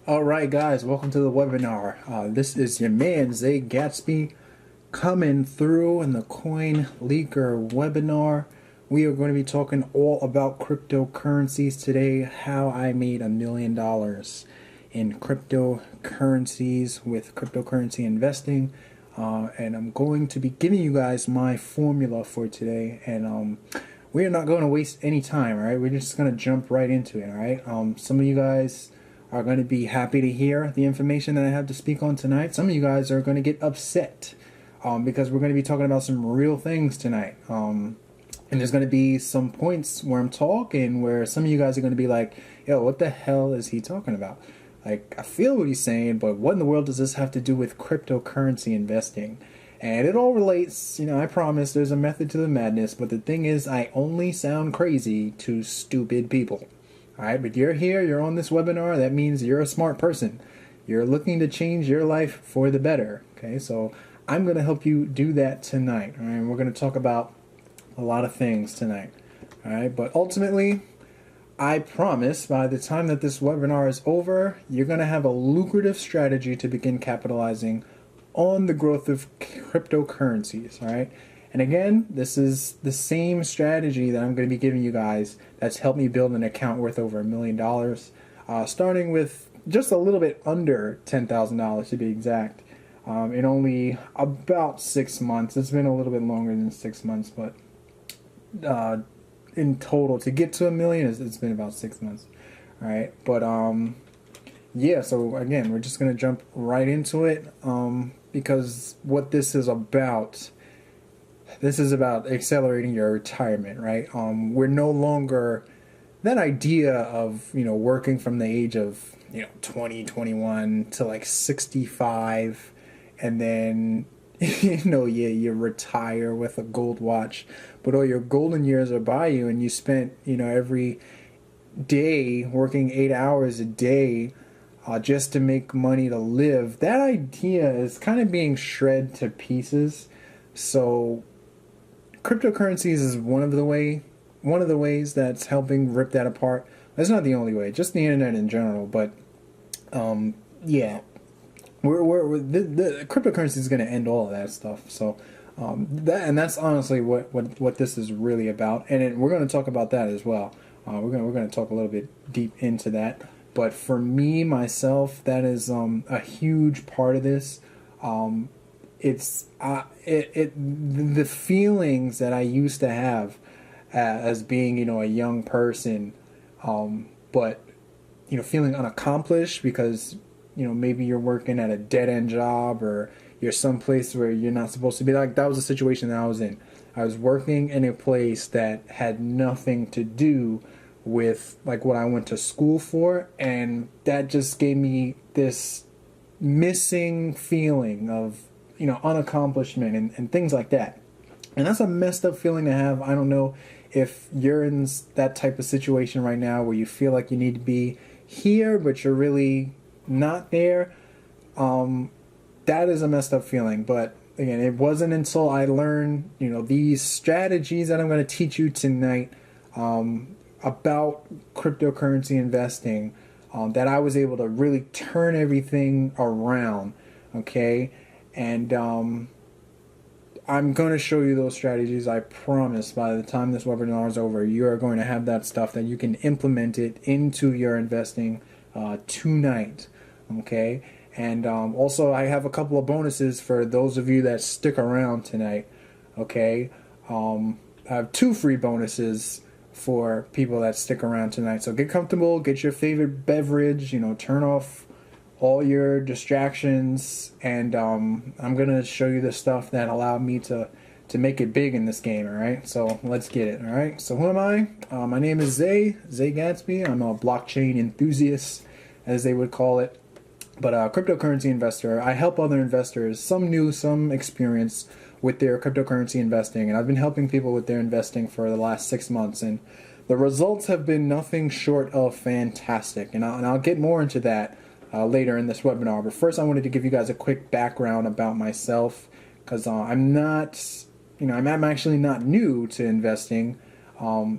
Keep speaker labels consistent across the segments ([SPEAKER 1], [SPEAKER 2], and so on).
[SPEAKER 1] All right, guys, welcome to the webinar. This is your man, Zay Gatsby, coming through in the Coin Leaker webinar. We are going to be talking all about cryptocurrencies today, how I made $1 million in cryptocurrencies with cryptocurrency investing. And I'm going to be giving you guys my formula for today. And we are not going to waste any time, all right? We're just going to jump right into it, all right? Some of you guys are going to be happy to hear the information that I have to speak on tonight. Some of you guys are going to get upset because we're going to be talking about some real things tonight. And there's going to be some points where I'm talking where some of you guys are going to be like, yo, what the hell is he talking about? Like, I feel what he's saying, but what in the world does this have to do with cryptocurrency investing? And it all relates, I promise there's a method to the madness, but the thing is, I only sound crazy to stupid people. All right, but you're here, you're on this webinar, that means you're a smart person. You're looking to change your life for the better, okay? So I'm going to help you do that tonight, all right? We're going to talk about a lot of things tonight, all right? But ultimately, I promise by the time that this webinar is over, you're going to have a lucrative strategy to begin capitalizing on the growth of cryptocurrencies, all right? And again, this is the same strategy that I'm going to be giving you guys that's helped me build an account worth over $1 million, starting with just a little bit under $10,000 to be exact, in only about 6 months. It's been a little bit longer than 6 months, but in total, to get to $1 million, it's been about 6 months, all right? But yeah, so again, we're just going to jump right into it because what this is about accelerating your retirement, right? We're no longer that idea of, working from the age of, 20, 21 to like 65 and then, you retire with a gold watch, but all your golden years are by you and you spent, every day working 8 hours a day just to make money to live. That idea is kind of being shred to pieces. So cryptocurrencies is one of the ways that's helping rip that apart. That's not the only way, just the internet in general. But yeah, the cryptocurrency is going to end all of that stuff. So that's honestly what this is really about, and we're going to talk about that as well. We're going to talk a little bit deep into that. But for me myself, that is a huge part of this. It's the feelings that I used to have as being a young person, but feeling unaccomplished because maybe you're working at a dead end job or you're someplace where you're not supposed to be. Like, that was the situation that I was in. I was working in a place that had nothing to do with like what I went to school for, and that just gave me this missing feeling of unaccomplishment and things like that. And that's a messed up feeling to have. I don't know if you're in that type of situation right now where you feel like you need to be here, but you're really not there. That is a messed up feeling. But again, it wasn't until I learned, these strategies that I'm going to teach you tonight about cryptocurrency investing that I was able to really turn everything around, okay? And I'm going to show you those strategies. I promise by the time this webinar is over, you are going to have that stuff that you can implement it into your investing tonight, okay? And also, I have a couple of bonuses for those of you that stick around tonight, okay? I have 2 free bonuses for people that stick around tonight. So get comfortable, get your favorite beverage, turn off all your distractions, and I'm gonna show you the stuff that allowed me to make it big in this game. All right, so let's get it. All right, so who am I? My name is Zay Gatsby. I'm a blockchain enthusiast, as they would call it, but a cryptocurrency investor. I help other investors, some new, some experienced, with their cryptocurrency investing, and I've been helping people with their investing for the last 6 months, and the results have been nothing short of fantastic. And I'll get more into that later in this webinar. But first, I wanted to give you guys a quick background about myself, because I'm actually not new to investing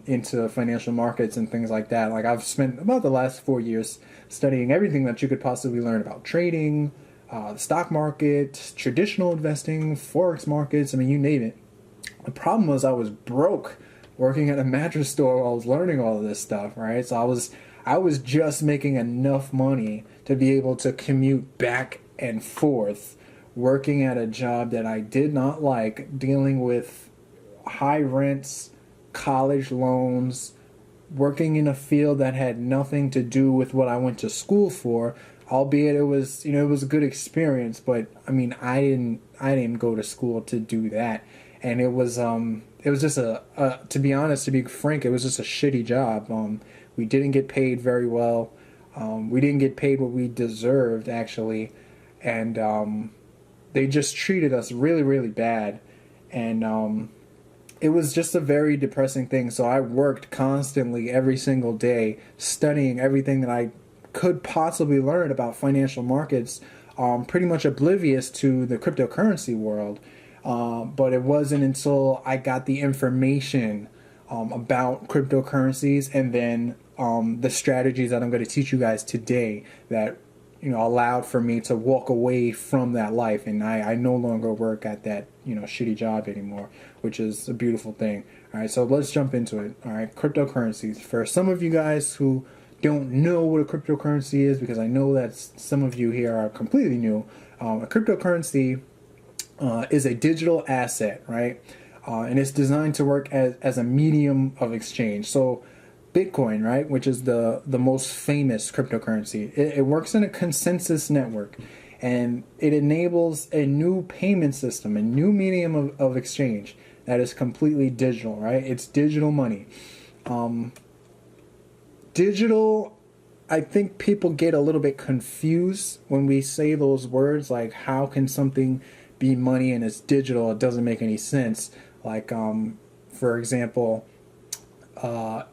[SPEAKER 1] into financial markets and things like that. Like, I've spent about the last 4 years studying everything that you could possibly learn about trading, the stock market, traditional investing, forex markets. I mean, you name it. The problem was I was broke working at a mattress store while I was learning all of this stuff, right? So I was just making enough money to be able to commute back and forth, working at a job that I did not like, dealing with high rents, college loans, working in a field that had nothing to do with what I went to school for. Albeit it was, it was a good experience, but I mean, I didn't go to school to do that, and it was just to be honest, to be frank, it was just a shitty job. We didn't get paid very well. We didn't get paid what we deserved, actually, and they just treated us really, really bad, and it was just a very depressing thing. So I worked constantly every single day, studying everything that I could possibly learn about financial markets, pretty much oblivious to the cryptocurrency world. But it wasn't until I got the information about cryptocurrencies and then the strategies that I'm going to teach you guys today that allowed for me to walk away from that life, and I no longer work at that shitty job anymore, which is a beautiful thing. All right, so let's jump into it. All right, cryptocurrencies. For some of you guys who don't know what a cryptocurrency is, because I know that some of you here are completely new, a cryptocurrency is a digital asset, right? And it's designed to work as a medium of exchange. So Bitcoin, right, which is the most famous cryptocurrency, it works in a consensus network, and it enables a new payment system, a new medium of exchange that is completely digital, right? It's digital money. Digital, I think people get a little bit confused when we say those words, like how can something be money and it's digital? It doesn't make any sense. Like, for example,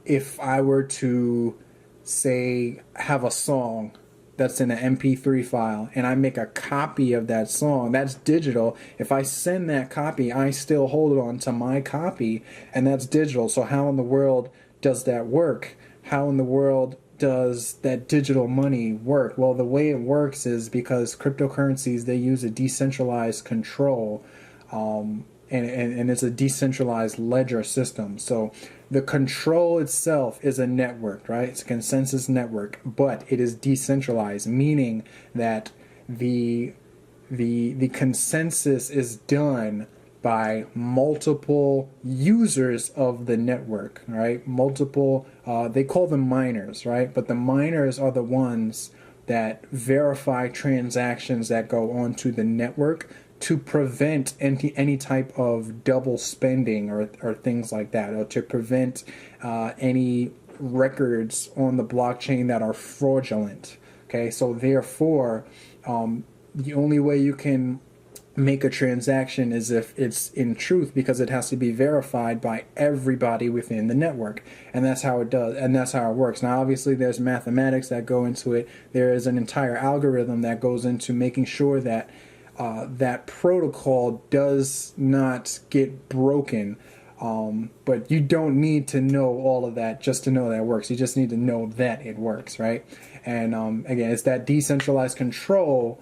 [SPEAKER 1] if I were to say have a song that's in an MP3 file and I make a copy of that song, that's digital. If I send that copy, I still hold on to my copy, and that's digital. So how in the world does that work? How in the world does that digital money work? Well, the way it works is because cryptocurrencies, they use a decentralized control, and it's a decentralized ledger system. So the control itself is a network, right? It's a consensus network, but it is decentralized, meaning that the consensus is done by multiple users of the network, right? Multiple, they call them miners, right? But the miners are the ones that verify transactions that go onto the network to prevent any type of double spending or things like that, or to prevent any records on the blockchain that are fraudulent. Okay, so therefore, the only way you can make a transaction is if it's in truth, because it has to be verified by everybody within the network, and that's how it does, and that's how it works. Now, obviously, there's mathematics that go into it. There is an entire algorithm that goes into making sure that that protocol does not get broken. But you don't need to know all of that just to know that it works. You just need to know that it works, right? And again, it's that decentralized control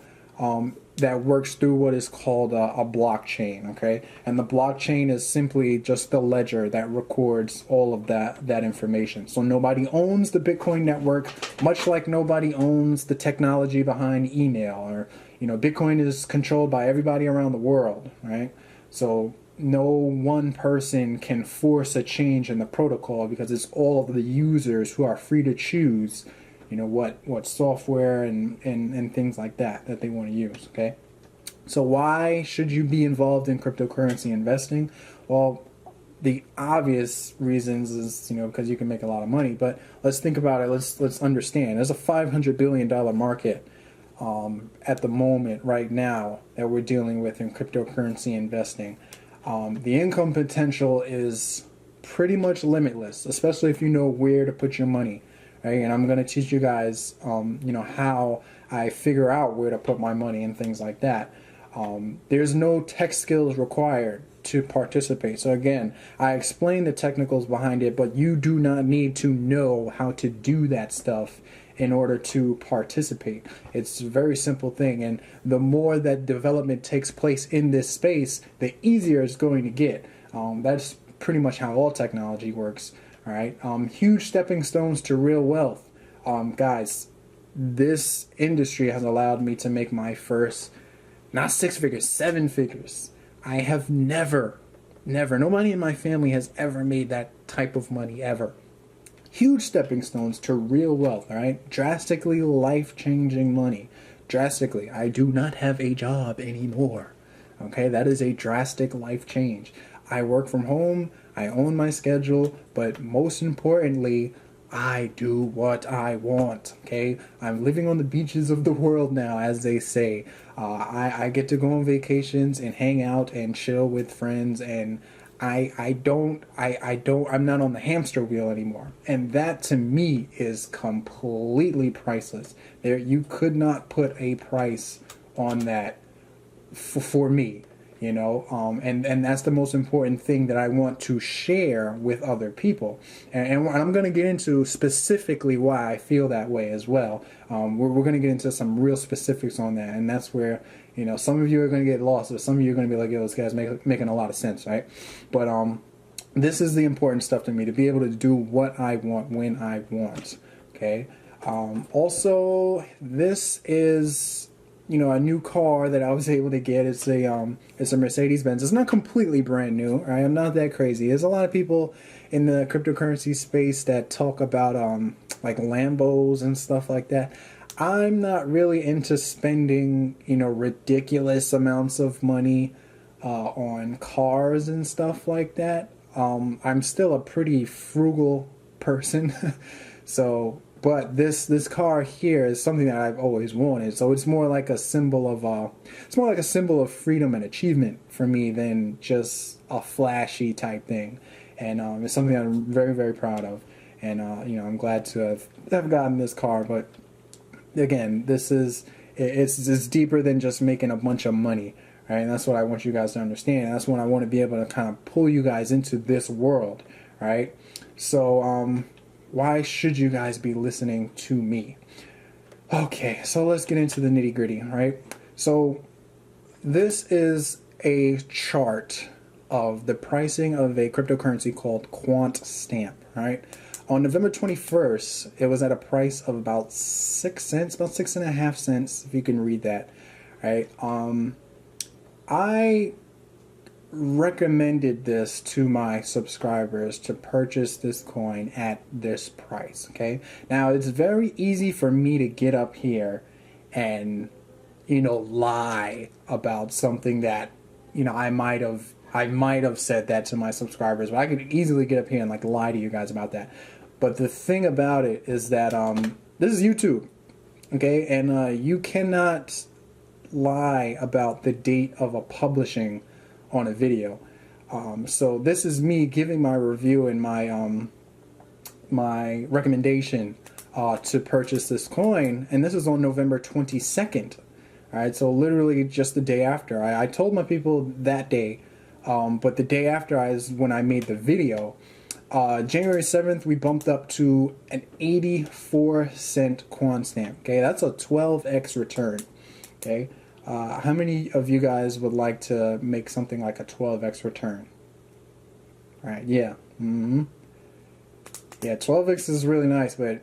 [SPEAKER 1] that works through what is called a blockchain, okay? And the blockchain is simply just the ledger that records all of that information. So nobody owns the Bitcoin network, much like nobody owns the technology behind email, or Bitcoin is controlled by everybody around the world, right? So no one person can force a change in the protocol, because it's all of the users who are free to choose what software and things like that they want to use, okay? So why should you be involved in cryptocurrency investing? Well, the obvious reasons is, because you can make a lot of money, but let's think about it. Let's understand. There's a $500 billion market at the moment right now that we're dealing with in cryptocurrency investing. The income potential is pretty much limitless, especially if you know where to put your money. Right? And I'm going to teach you guys, how I figure out where to put my money and things like that. There's no tech skills required to participate. So again, I explain the technicals behind it, but you do not need to know how to do that stuff in order to participate. It's a very simple thing, and the more that development takes place in this space, the easier it's going to get. That's pretty much how all technology works. All right, huge stepping stones to real wealth. Guys, this industry has allowed me to make my first, not 6 figures, 7 figures. I have never, nobody in my family has ever made that type of money ever. Huge stepping stones to real wealth, all right? Drastically life-changing money. Drastically. I do not have a job anymore. Okay, that is a drastic life change. I work from home, I own my schedule, but most importantly, I do what I want, okay? I'm living on the beaches of the world now, as they say. I get to go on vacations and hang out and chill with friends, and I'm not on the hamster wheel anymore. And that to me is completely priceless. You could not put a price on that for me. And that's the most important thing that I want to share with other people. And I'm going to get into specifically why I feel that way as well. We're going to get into some real specifics on that. And that's where, some of you are going to get lost, or some of you are going to be like, yo, this guy's making a lot of sense, right? But this is the important stuff to me, to be able to do what I want when I want, okay? Also, this is a new car that I was able to get. It's a Mercedes-Benz. It's not completely brand new, right? I'm not that crazy. There's a lot of people in the cryptocurrency space that talk about like Lambos and stuff like that. I'm not really into spending ridiculous amounts of money on cars and stuff like that. I'm still a pretty frugal person, But this car here is something that I've always wanted. So it's more like a symbol of freedom and achievement for me than just a flashy type thing. And it's something that I'm very, very proud of. And I'm glad to have gotten this car. But again, it's deeper than just making a bunch of money, right? And that's what I want you guys to understand. And that's when I want to be able to kind of pull you guys into this world, right? So why should you guys be listening to me? Okay, so let's get into the nitty gritty, right? So this is a chart of the pricing of a cryptocurrency called Quant Stamp, right? On November 21st, it was at a price of about 6 cents, about 6.5 cents, if you can read that, right? I recommended this to my subscribers to purchase this coin at this price, okay? Now, it's very easy for me to get up here and, lie about something that, I might have said that to my subscribers, but I could easily get up here and lie to you guys about that. But the thing about it is that this is YouTube, okay? And you cannot lie about the date of a publishing on a video. So this is me giving my review and my recommendation to purchase this coin, and this is on November 22nd. All right, so literally just the day after. I told my people that day, but the day after is when I made the video. January 7th, we bumped up to an 84-cent Quant Stamp. Okay, that's a 12x return. Okay. How many of you guys would like to make something like a 12x return? All right, yeah. Yeah, 12x is really nice, but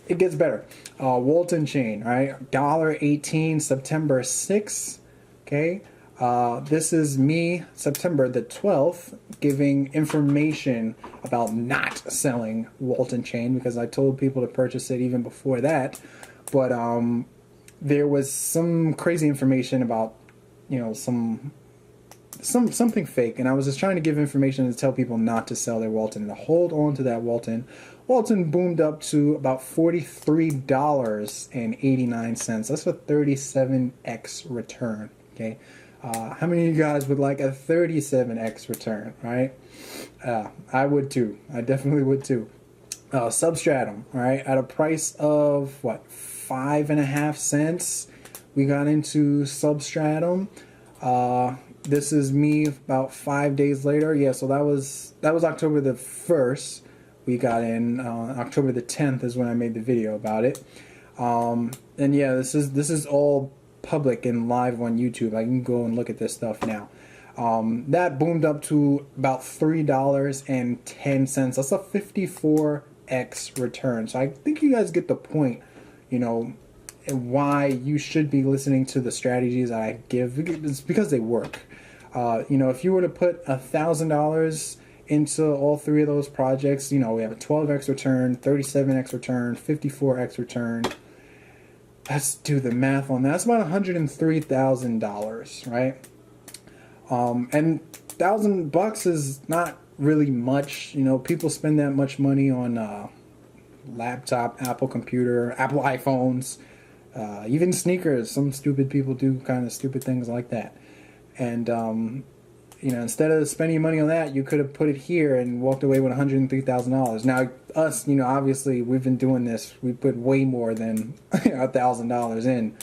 [SPEAKER 1] it gets better. Walton Chain, right? $1.18, September 6th. Okay. This is me, September the 12th, giving information about not selling Walton Chain because I told people to purchase it even before that. But there was some crazy information about, something fake, and I was just trying to give information to tell people not to sell their Walton and to hold on to that Walton. Walton boomed up to about $43.89. That's a 37x return. Okay, how many of you guys would like a 37x return? Right? I would too. I definitely would too. Substratum, right? At a price of what? 5.5 cents, we got into Substratum. This is me about 5 days later. Yeah, so that was October the 1st. We got in October the 10th is when I made the video about it. And yeah, this is all public and live on YouTube. I can go and look at this stuff now. That boomed up to about $3.10. That's a 54x return. So I think you guys get the point, you know, and why you should be listening to the strategies that I give. It's because they work. You know, if you were to put $1,000 into all three of those projects, you know, we have a 12x return, 37x return, 54x return. Let's do the math on that. That's about $103,000, right? And $1,000 is not really much. You know, people spend that much money on laptop, Apple computer, Apple iPhones, even sneakers. Some stupid people do kind of stupid things like that. And you know, instead of spending money on that, you could have put it here and walked away with $103,000. Now, us, you know, obviously we've been doing this. We put way more than $1,000 in,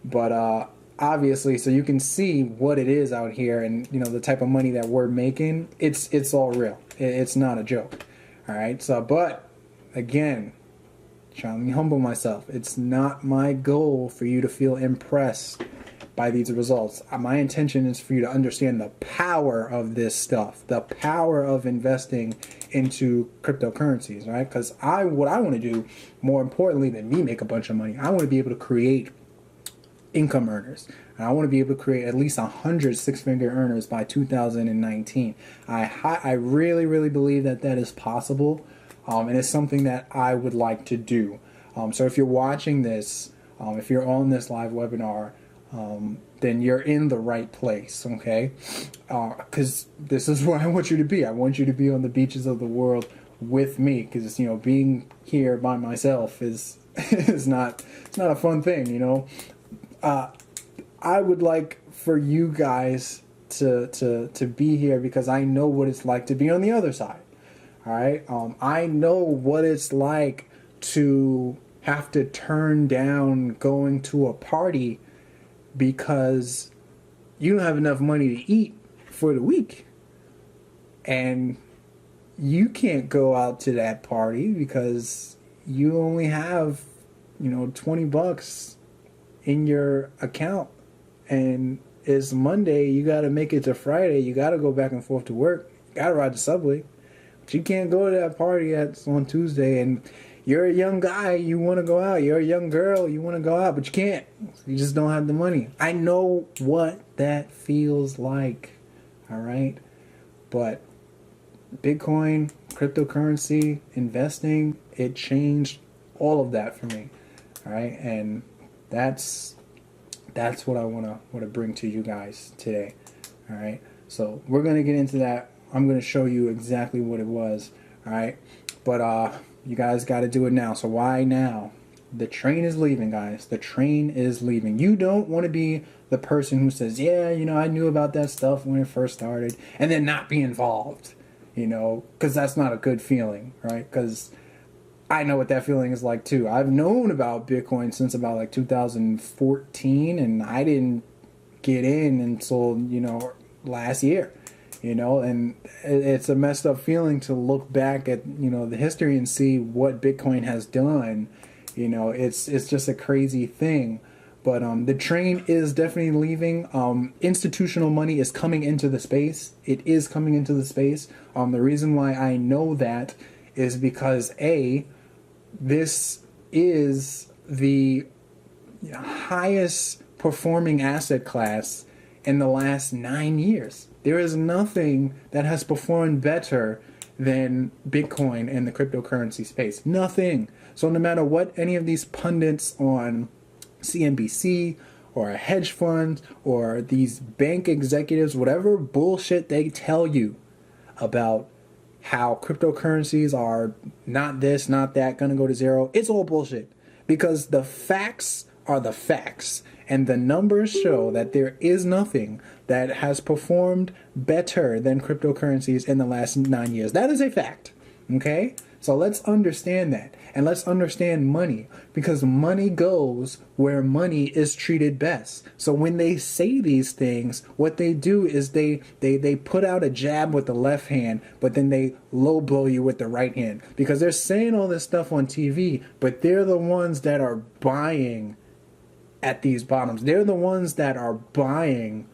[SPEAKER 1] but obviously, so you can see what it is out here, and you know the type of money that we're making. It's all real. It's not a joke. All right. So, but again, let me humble myself. It's not my goal for you to feel impressed by these results. My intention is for you to understand the power of this stuff, the power of investing into cryptocurrencies, right? Because what I want to do, more importantly than me make a bunch of money, I want to be able to create income earners. And I want to be able to create at least 100 six-figure earners by 2019. I really, really believe that that is possible, and it's something that I would like to do. So if you're watching this, if you're on this live webinar, then you're in the right place, okay? Because this is where I want you to be. I want you to be on the beaches of the world with me, because you know, being here by myself is it's not a fun thing, you know. I would like for you guys to be here because I know what it's like to be on the other side. All right, I know what it's like to have to turn down going to a party because you don't have enough money to eat for the week, and you can't go out to that party because you only have, you know, $20 in your account, and it's Monday. You got to make it to Friday. You got to go back and forth to work. You got to ride the subway, but you can't go to that party that's on Tuesday. And you're a young guy, you want to go out. You're a young girl, you want to go out, but you can't. You just don't have the money. I know what that feels like, all right? But Bitcoin, cryptocurrency, investing, it changed all of that for me, all right? And that's what I want to bring to you guys today, all right? So we're going to get into that. I'm going to show you exactly what it was, all right? But you guys got to do it now. So why now? The train is leaving, guys. The train is leaving. You don't want to be the person who says, yeah, you know, I knew about that stuff when it first started, and then not be involved, you know, because that's not a good feeling, right? Because I know what that feeling is like too. I've known about Bitcoin since about like 2014, and I didn't get in until, you know, last year. You know, and it's a messed up feeling to look back at, you know, the history and see what Bitcoin has done. You know, it's just a crazy thing. But the train is definitely leaving. Institutional money is coming into the space. It is coming into the space. The reason why I know that is because this is the highest performing asset class in the last 9 years. There is nothing that has performed better than Bitcoin in the cryptocurrency space. Nothing. So no matter what any of these pundits on CNBC or a hedge fund or these bank executives, whatever bullshit they tell you about how cryptocurrencies are not this, not that, gonna go to zero, it's all bullshit. Because the facts are the facts. And the numbers show that there is nothing that has performed better than cryptocurrencies in the last 9 years. That is a fact. Okay? So let's understand that. And let's understand money, because money goes where money is treated best. So when they say these things, what they do is they put out a jab with the left hand, but then they low blow you with the right hand, because they're saying all this stuff on TV, but they're the ones that are buying at these bottoms. They're the ones that are buying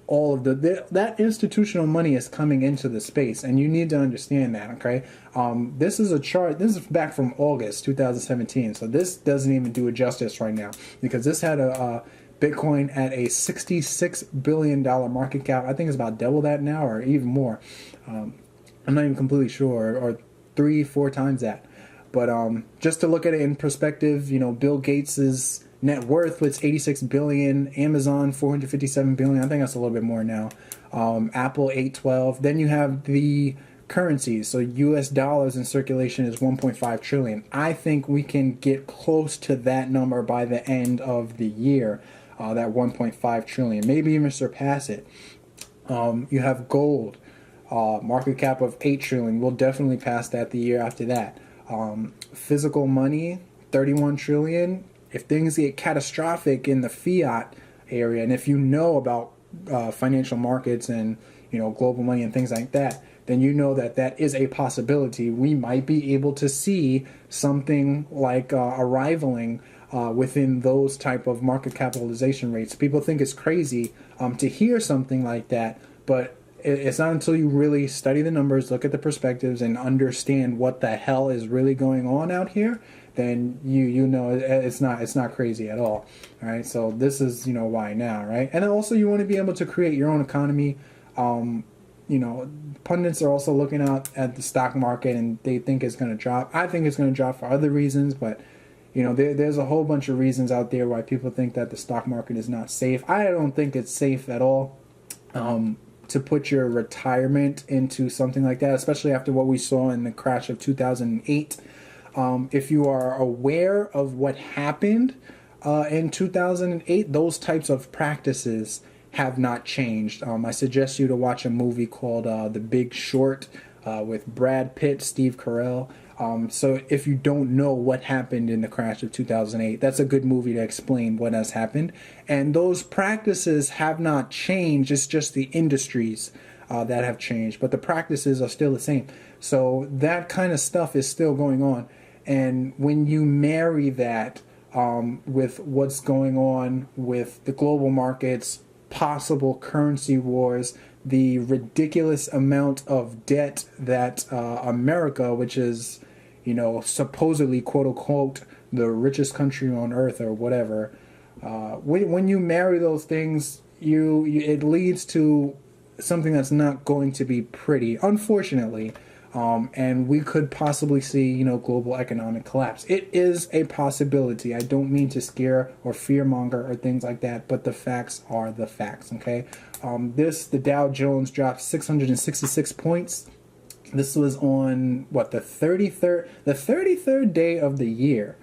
[SPEAKER 1] all of that institutional money is coming into the space, and you need to understand that. Okay, this is a chart. This is back from August 2017, so this doesn't even do it justice right now, because this had a Bitcoin at a $66 billion market cap. I think it's about double that now, or even more. I'm not even completely sure, or 3-4 times that. But just to look at it in perspective, Bill Gates's net worth was 86 billion, Amazon 457 billion. I think that's a little bit more now. Apple 812. Then you have the currencies. So US dollars in circulation is 1.5 trillion. I think we can get close to that number by the end of the year. That 1.5 trillion, maybe even surpass it. You have gold, market cap of 8 trillion. We'll definitely pass that the year after that. Physical money, 31 trillion. If things get catastrophic in the fiat area, and if you know about financial markets and global money and things like that, then you know that is a possibility. We might be able to see something like a rivaling within those type of market capitalization rates. People think it's crazy to hear something like that, but it's not until you really study the numbers, look at the perspectives, and understand what the hell is really going on out here, then you know it's not crazy at all. All right, so this is why now, right? And also you want to be able to create your own economy. Pundits are also looking out at the stock market, and they think it's going to drop. I think it's going to drop for other reasons, but there's a whole bunch of reasons out there why people think that the stock market is not safe. I don't think it's safe at all. To put your retirement into something like that, especially after what we saw in the crash of 2008. If you are aware of what happened in 2008, those types of practices have not changed. I suggest you to watch a movie called The Big Short with Brad Pitt, Steve Carell. So if you don't know what happened in the crash of 2008, that's a good movie to explain what has happened. And those practices have not changed. It's just the industries that have changed, but the practices are still the same. So that kind of stuff is still going on. And when you marry that with what's going on with the global markets, possible currency wars, the ridiculous amount of debt that America, which is supposedly, quote unquote, the richest country on earth or whatever. When you marry those things, it leads to something that's not going to be pretty, unfortunately. And we could possibly see, global economic collapse. It is a possibility. I don't mean to scare or fearmonger or things like that, but the facts are the facts, okay? The Dow Jones dropped 666 points. This was on, the 33rd day of the year.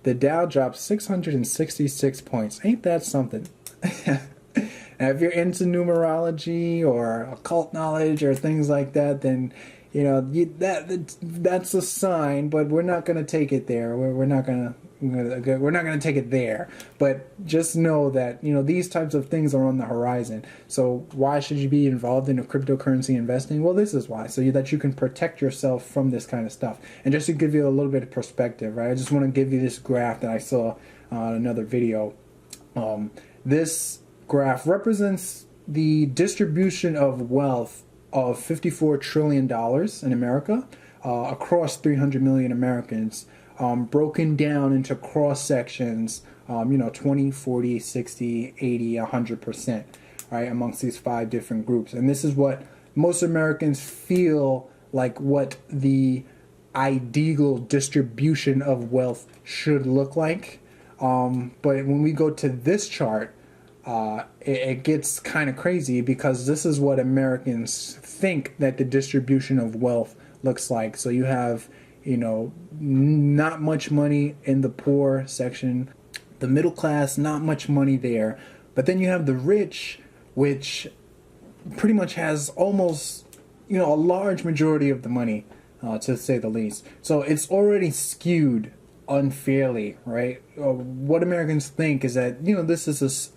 [SPEAKER 1] The Dow dropped 666 points. Ain't that something? Now, if you're into numerology or occult knowledge or things like that, then that's a sign. But we're not going to take it there. We're not going to take it there. But just know that these types of things are on the horizon. So why should you be involved in a cryptocurrency investing? Well, this is why, so that you can protect yourself from this kind of stuff. And just to give you a little bit of perspective, right? I just want to give you this graph that I saw on another video. This graph represents the distribution of wealth of $54 trillion in America across 300 million Americans. Broken down into cross sections, 20, 40, 60, 80, 100%, right, amongst these 5 different groups. And this is what most Americans feel like what the ideal distribution of wealth should look like. But when we go to this chart, it gets kind of crazy, because this is what Americans think that the distribution of wealth looks like. So you have not much money in the poor section, the middle class, not much money there. But then you have the rich, which pretty much has almost, a large majority of the money. to say the least. So it's already skewed unfairly, right? What Americans think is that this is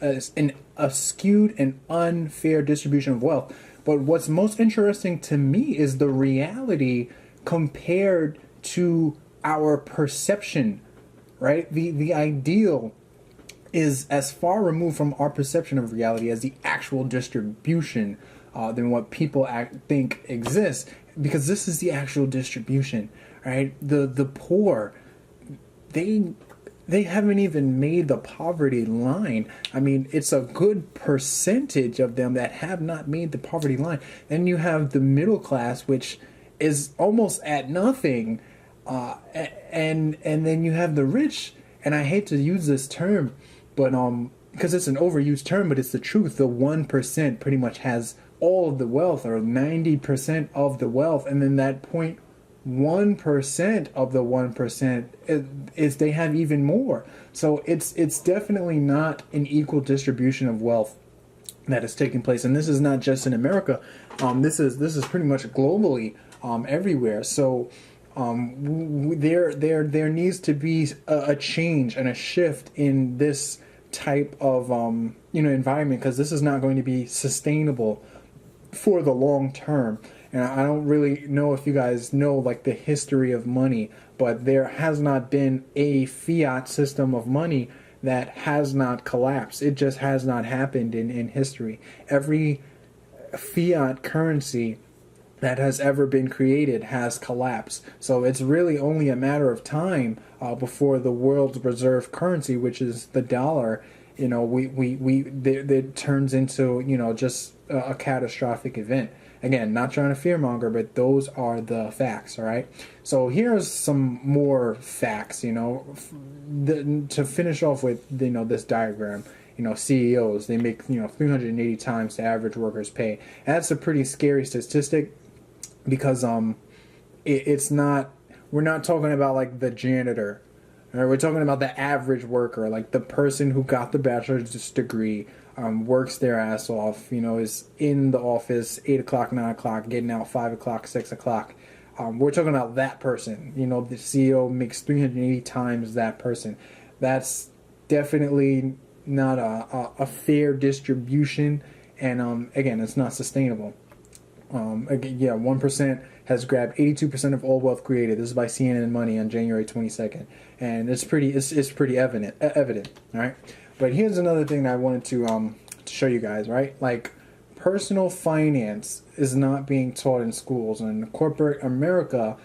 [SPEAKER 1] a skewed and unfair distribution of wealth. But what's most interesting to me is the reality compared to our perception, right? The ideal is as far removed from our perception of reality as the actual distribution than what people think exists, because this is the actual distribution, right? The poor, they haven't even made the poverty line. I mean, it's a good percentage of them that have not made the poverty line. Then you have the middle class, which is almost at nothing, and then you have the rich. And I hate to use this term, but because it's an overused term, but it's the truth. The 1% pretty much has all of the wealth, or 90% of the wealth, and then that 0.1% of the 1% is they have even more. So it's definitely not an equal distribution of wealth that is taking place, and this is not just in America. This is pretty much globally, everywhere. So there needs to be a change and a shift in this type of environment, because this is not going to be sustainable for the long term. And I don't really know if you guys know like the history of money, but there has not been a fiat system of money that has not collapsed. It just has not happened in history. Every fiat currency that has ever been created has collapsed. So it's really only a matter of time before the world's reserve currency, which is the dollar, it turns into just a catastrophic event. Again, not trying to fearmonger, but those are the facts. All right. So here's some more facts. To finish off with this diagram. CEOs, they make 380 times the average worker's pay. And that's a pretty scary statistic, because it's not. We're not talking about like the janitor. Right? We're talking about the average worker, like the person who got the bachelor's degree, works their ass off, is in the office 8 o'clock, 9 o'clock, getting out 5 o'clock, 6 o'clock. We're talking about that person. The CEO makes 380 times that person. That's definitely not a fair distribution, and again, it's not sustainable. 1% has grabbed 82% of all wealth created. This is by CNN Money on January 22nd, and it's pretty evident. All right, but here's another thing that I wanted to show you guys. Right, like personal finance is not being taught in schools, and corporate America,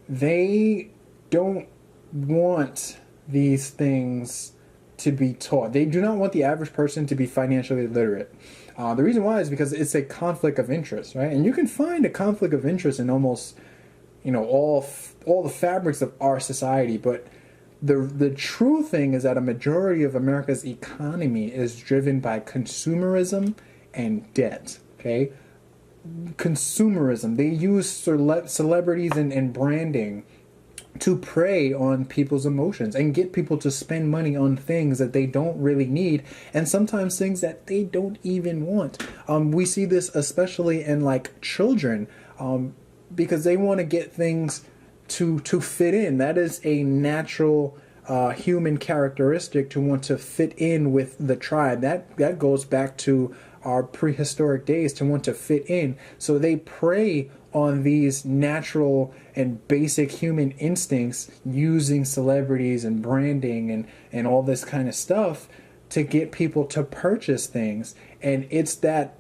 [SPEAKER 1] they don't want these things to be taught. They do not want the average person to be financially literate. The reason why is because it's a conflict of interest, right? And you can find a conflict of interest in almost, all the fabrics of our society. But the true thing is that a majority of America's economy is driven by consumerism and debt. Okay, consumerism. They use celebrities and branding to prey on people's emotions and get people to spend money on things that they don't really need, and sometimes things that they don't even want. We see this especially in like children, because they want to get things to fit in. That is a natural human characteristic, to want to fit in with the tribe. That goes back to our prehistoric days, to want to fit in. So they prey on these natural and basic human instincts, using celebrities and branding and all this kind of stuff to get people to purchase things. And it's that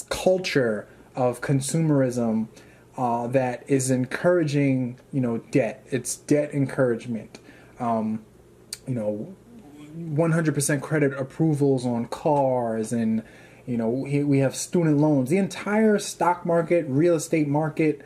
[SPEAKER 1] culture of consumerism that is encouraging debt. It's debt encouragement. 100% credit approvals on cars, and we have student loans. The entire stock market, real estate market,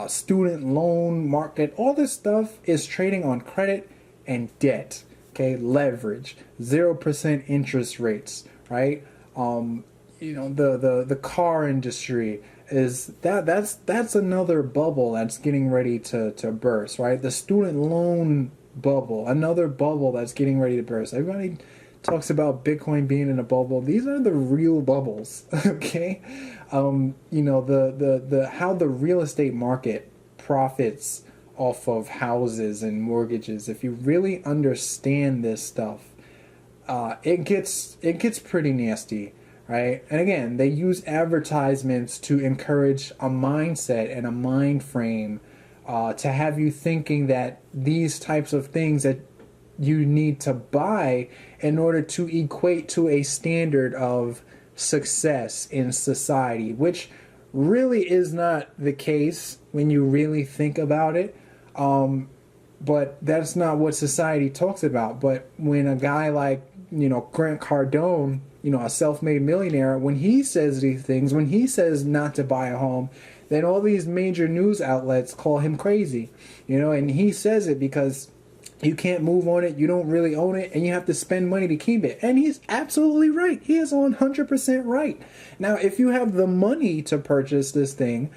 [SPEAKER 1] student loan market, all this stuff is trading on credit and debt. Okay, leverage, 0% interest rates, right? The car industry is that's another bubble that's getting ready to burst, right? The student loan bubble, another bubble that's getting ready to burst. Everybody talks about Bitcoin being in a bubble. These are the real bubbles, okay? The how the real estate market profits off of houses and mortgages. If you really understand this stuff, it gets pretty nasty, right? And again, they use advertisements to encourage a mindset and a mind frame, to have you thinking that these types of things that you need to buy in order to equate to a standard of success in society, which really is not the case when you really think about it. But that's not what society talks about. But when a guy like, Grant Cardone, a self-made millionaire, when he says these things, when he says not to buy a home, then all these major news outlets call him crazy, and he says it because you can't move on it, you don't really own it, and you have to spend money to keep it. And he's absolutely right. He is 100% right. Now, if you have the money to purchase this thing,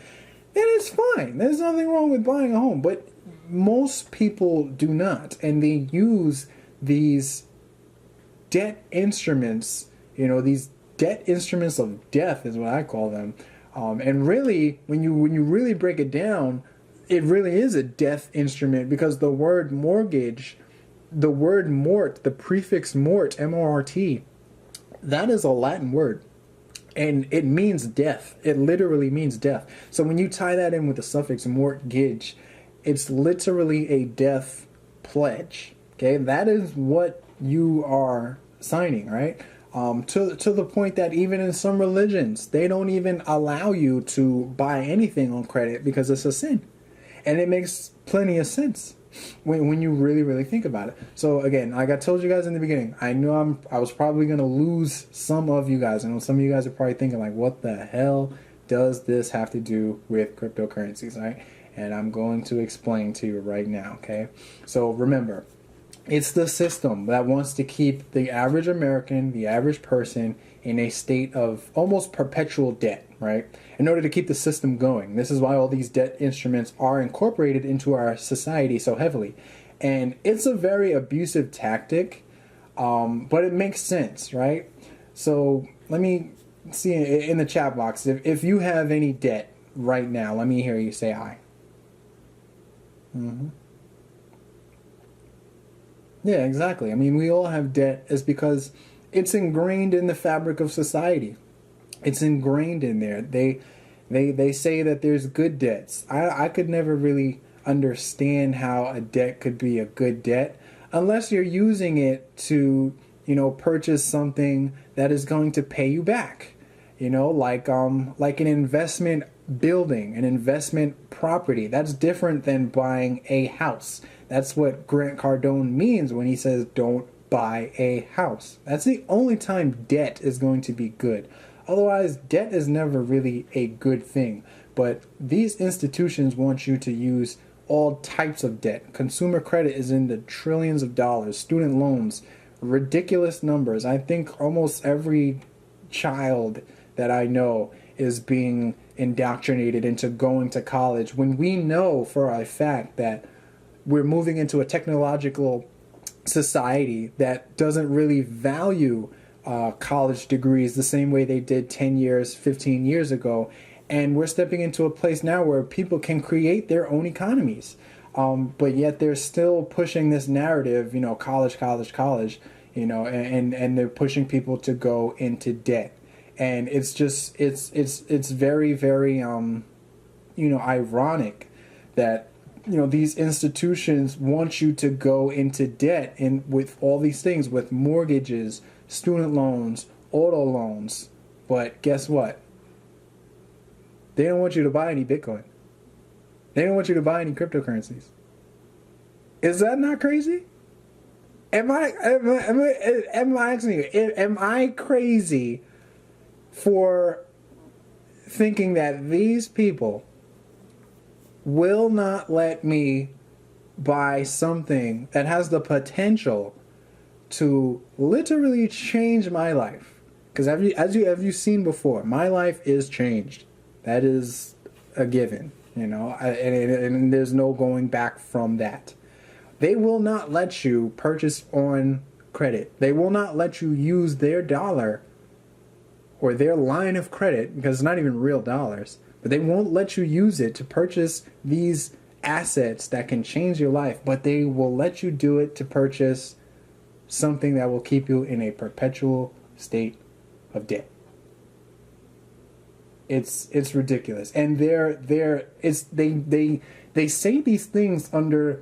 [SPEAKER 1] then it's fine. There's nothing wrong with buying a home. But most people do not. And they use these debt instruments, these debt instruments of death is what I call them. And really, when you really break it down, it really is a death instrument, because the word mortgage, the word mort, the prefix mort, M-O-R-T, that is a Latin word. And it means death. It literally means death. So when you tie that in with the suffix mortgage, it's literally a death pledge. Okay, that is what you are signing, right? To the point that even in some religions, they don't even allow you to buy anything on credit because it's a sin. And it makes plenty of sense when you really, really think about it. So again, like I told you guys in the beginning, I knew I was probably going to lose some of you guys. I know some of you guys are probably thinking like, what the hell does this have to do with cryptocurrencies, right? And I'm going to explain to you right now, okay? So remember, it's the system that wants to keep the average American, the average person, in a state of almost perpetual debt, right? In order to keep the system going. This is why all these debt instruments are incorporated into our society so heavily. And it's a very abusive tactic, but it makes sense, right? So let me see in the chat box, if you have any debt right now, let me hear you say aye. Mm-hmm. Yeah, exactly. I mean, we all have debt. It's because it's ingrained in the fabric of society. It's ingrained in there. They say that there's good debts. I could never really understand how a debt could be a good debt unless you're using it to, purchase something that is going to pay you back. Like an investment building, an investment property. That's different than buying a house. That's what Grant Cardone means when he says don't buy a house. That's the only time debt is going to be good. Otherwise, debt is never really a good thing. But these institutions want you to use all types of debt. Consumer credit is in the trillions of dollars. Student loans, ridiculous numbers. I think almost every child that I know is being indoctrinated into going to college, when we know for a fact that we're moving into a technological society that doesn't really value college degrees the same way they did 10 years, 15 years ago. And we're stepping into a place now where people can create their own economies. But yet they're still pushing this narrative, college, and they're pushing people to go into debt. And it's just, it's very, very, ironic that, these institutions want you to go into debt and with all these things, with mortgages, student loans, auto loans. But guess what? They don't want you to buy any Bitcoin. They don't want you to buy any cryptocurrencies. Is that not crazy? Am I asking you, am I crazy for thinking that these people will not let me buy something that has the potential to literally change my life? Because as you've seen before, my life is changed. That is a given, and there's no going back from that. They will not let you purchase on credit. They will not let you use their dollar or their line of credit, because it's not even real dollars, but they won't let you use it to purchase these assets that can change your life, but they will let you do it to purchase something that will keep you in a perpetual state of debt. It's ridiculous. And they say these things under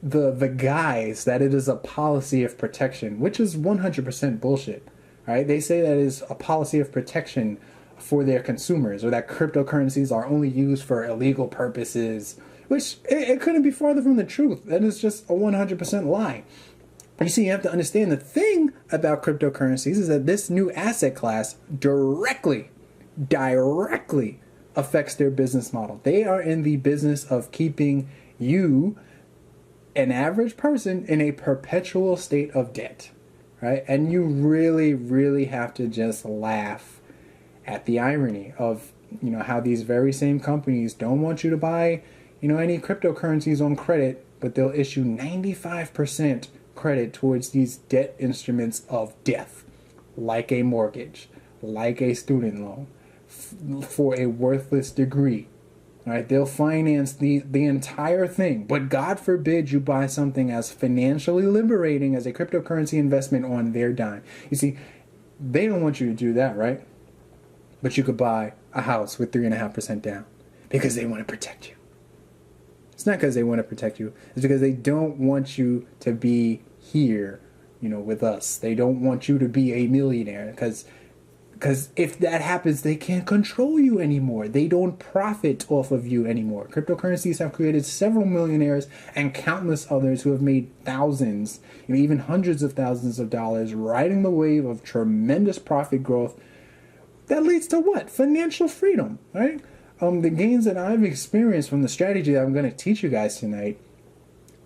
[SPEAKER 1] the guise that it is a policy of protection, which is 100% bullshit. Right? They say that it is a policy of protection for their consumers, or that cryptocurrencies are only used for illegal purposes, which it couldn't be farther from the truth. That is just a 100% lie. You see, you have to understand the thing about cryptocurrencies is that this new asset class directly affects their business model. They are in the business of keeping you, an average person, in a perpetual state of debt, right? And you really, really have to just laugh at the irony of, how these very same companies don't want you to buy, any cryptocurrencies on credit, but they'll issue 95% credit towards these debt instruments of death, like a mortgage, like a student loan, for a worthless degree. Right? They'll finance the entire thing. But God forbid you buy something as financially liberating as a cryptocurrency investment on their dime. You see, they don't want you to do that, right? But you could buy a house with 3.5% down because they want to protect you. It's not because they want to protect you. It's because they don't want you to be here, with us. They don't want you to be a millionaire, because if that happens, they can't control you anymore. They don't profit off of you anymore. Cryptocurrencies have created several millionaires and countless others who have made thousands, even hundreds of thousands of dollars, riding the wave of tremendous profit growth that leads to what? Financial freedom, right? The gains that I've experienced from the strategy that I'm going to teach you guys tonight,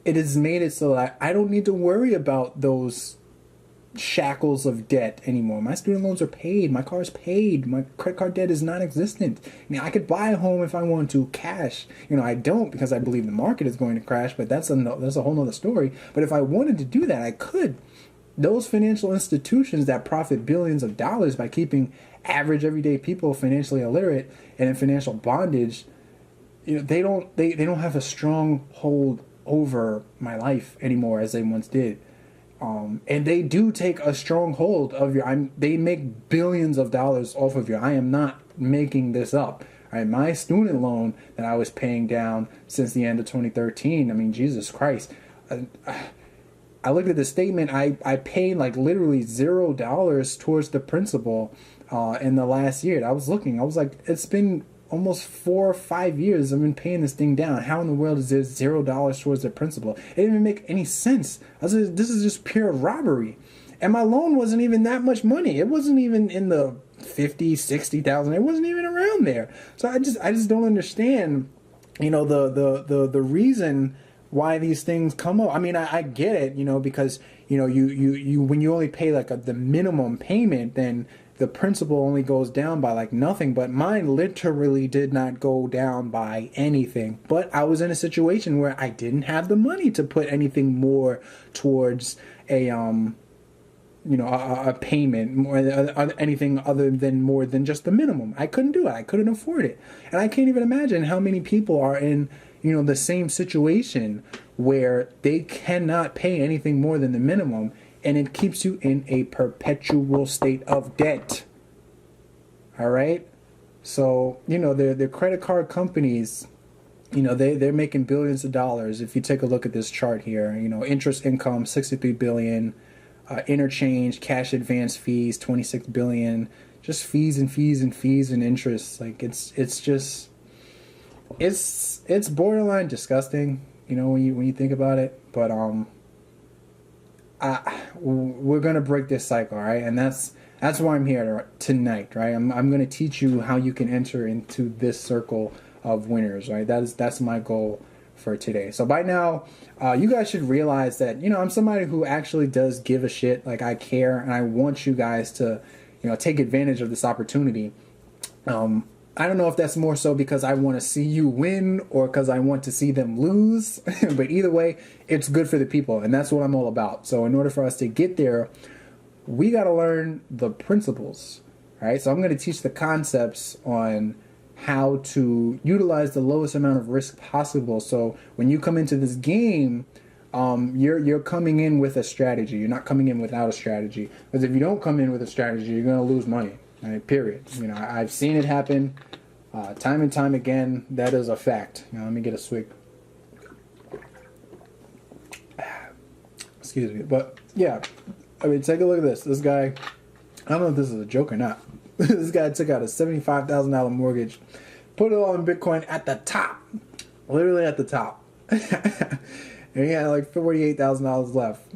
[SPEAKER 1] it has made it so that I don't need to worry about those shackles of debt anymore. My student loans are paid. My car is paid. My credit card debt is non-existent. I could buy a home if I wanted to, cash. I don't, because I believe the market is going to crash, but that's a whole nother story. But if I wanted to do that, I could. Those financial institutions that profit billions of dollars by keeping average everyday people financially illiterate and in financial bondage, they don't have a strong hold over my life anymore as they once did. And they do take a strong hold of they make billions of dollars off of you. I am not making this up. All right, my student loan that I was paying down since the end of 2013, Jesus Christ. I looked at the statement, I paid like literally $0 towards the principal in the last year. I was like, it's been almost 4 or 5 years I've been paying this thing down. How in the world is there $0 towards the principal? It didn't even make any sense. This is just pure robbery. And my loan wasn't even that much money. It wasn't even in the 50, 60,000. It wasn't even around there. So I just don't understand, the reason why these things come up. I get it, because you when you only pay like the minimum payment, then the principal only goes down by like nothing. But mine literally did not go down by anything. But I was in a situation where I didn't have the money to put anything more towards a payment, or anything other than more than just the minimum. I couldn't do it. I couldn't afford it. And I can't even imagine how many people are in the same situation where they cannot pay anything more than the minimum, and it keeps you in a perpetual state of debt. All right? So, the credit card companies, they're making billions of dollars. If you take a look at this chart here, interest income, $63 billion, interchange, cash advance fees, $26 billion, just fees and fees and fees and interest. Like, it's borderline disgusting, when you think about it. But we're gonna break this cycle, right? And that's why I'm here tonight, right? I'm gonna teach you how you can enter into this circle of winners, right? That's my goal for today. So by now, you guys should realize that I'm somebody who actually does give a shit. Like, I care, and I want you guys to take advantage of this opportunity. I don't know if that's more so because I want to see you win or because I want to see them lose. But either way, it's good for the people, and that's what I'm all about. So in order for us to get there, we got to learn the principles, right? So I'm going to teach the concepts on how to utilize the lowest amount of risk possible. So when you come into this game, you're coming in with a strategy. You're not coming in without a strategy. Because if you don't come in with a strategy, you're going to lose money. Right? Period. You know, I've seen it happen time and time again. That is a fact. Now let me get a swig. Excuse me. But yeah, I mean, take a look at this. This guy, I don't know if this is a joke or not. This guy took out a $75,000 mortgage, put it all in Bitcoin at the top, literally at the top. And he had like $48,000 left.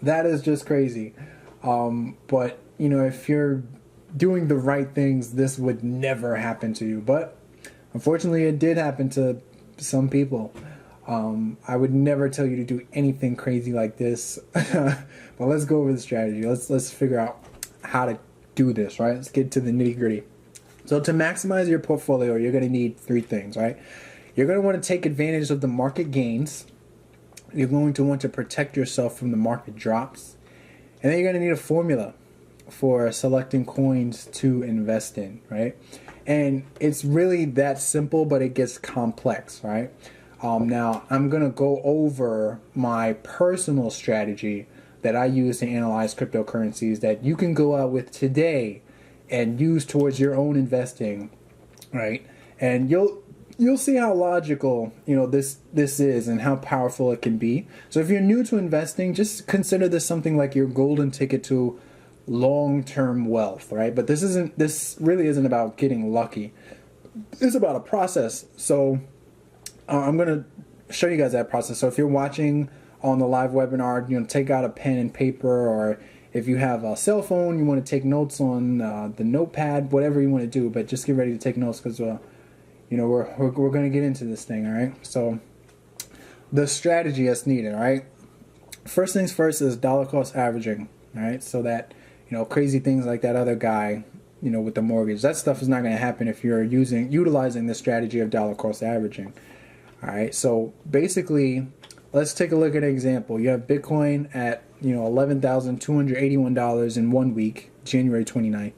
[SPEAKER 1] That is just crazy. But, you know, if you're doing the right things, this would never happen to you. But unfortunately, it did happen to some people. I would never tell you to do anything crazy like this. But let's go over the strategy. Let's figure out how to do this, right? Let's get to the nitty gritty. So to maximize your portfolio, you're going to need three things, right? You're going to want to take advantage of the market gains. You're going to want to protect yourself from the market drops. And then you're going to need a formula for selecting coins to invest in, right? And it's really that simple, but it gets complex, right? Now, I'm going to go over my personal strategy that I use to analyze cryptocurrencies that you can go out with today and use towards your own investing, right? And you'll see how logical, you know, this is and how powerful it can be. So if you're new to investing, just consider this something like your golden ticket to long-term wealth, right? But this really isn't about getting lucky. It's about a process. So I'm going to show you guys that process. So if you're watching on the live webinar, you know, take out a pen and paper, or if you have a cell phone, you want to take notes on the notepad, whatever you want to do, but just get ready to take notes because, you know, we're going to get into this thing, all right? So the strategy that's needed, all right? First things first is dollar cost averaging, all right? So that, you know, crazy things like that other guy, you know, with the mortgage, that stuff is not going to happen if you're utilizing the strategy of dollar cost averaging, all right? So basically, let's take a look at an example. You have Bitcoin at, you know, $11,281 in 1 week, January 29th.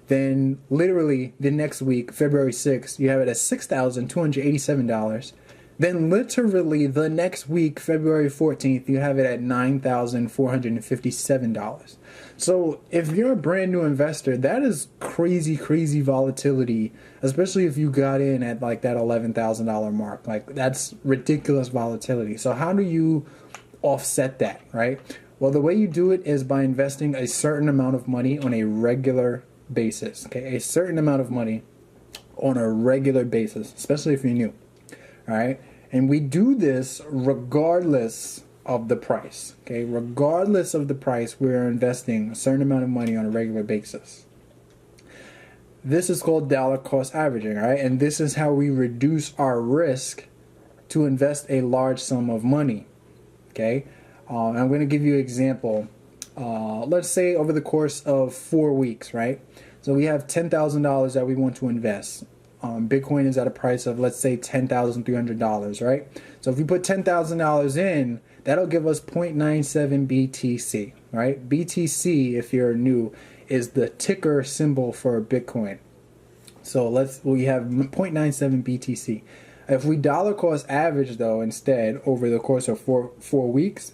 [SPEAKER 1] Then literally the next week, February 6th, you have it at $6,287. Then literally the next week, February 14th, you have it at $9,457. So if you're a brand new investor, that is crazy, crazy volatility, especially if you got in at like that $11,000 mark. Like, that's ridiculous volatility. So how do you offset that, right? Well, the way you do it is by investing a certain amount of money on a regular basis, okay? A certain amount of money on a regular basis, especially if you're new, all right? And we do this regardless of the price, okay? Regardless of the price, we're investing a certain amount of money on a regular basis. This is called dollar cost averaging, all right? And this is how we reduce our risk to invest a large sum of money, okay? I'm going to give you an example. Let's say over the course of 4 weeks, right? So we have $10,000 that we want to invest. Bitcoin is at a price of, let's say, $10,300, right? So if we put $10,000 in, that'll give us 0.97 BTC, right? BTC, if you're new, is the ticker symbol for Bitcoin. So we have 0.97 BTC. If we dollar cost average, though, instead, over the course of four weeks,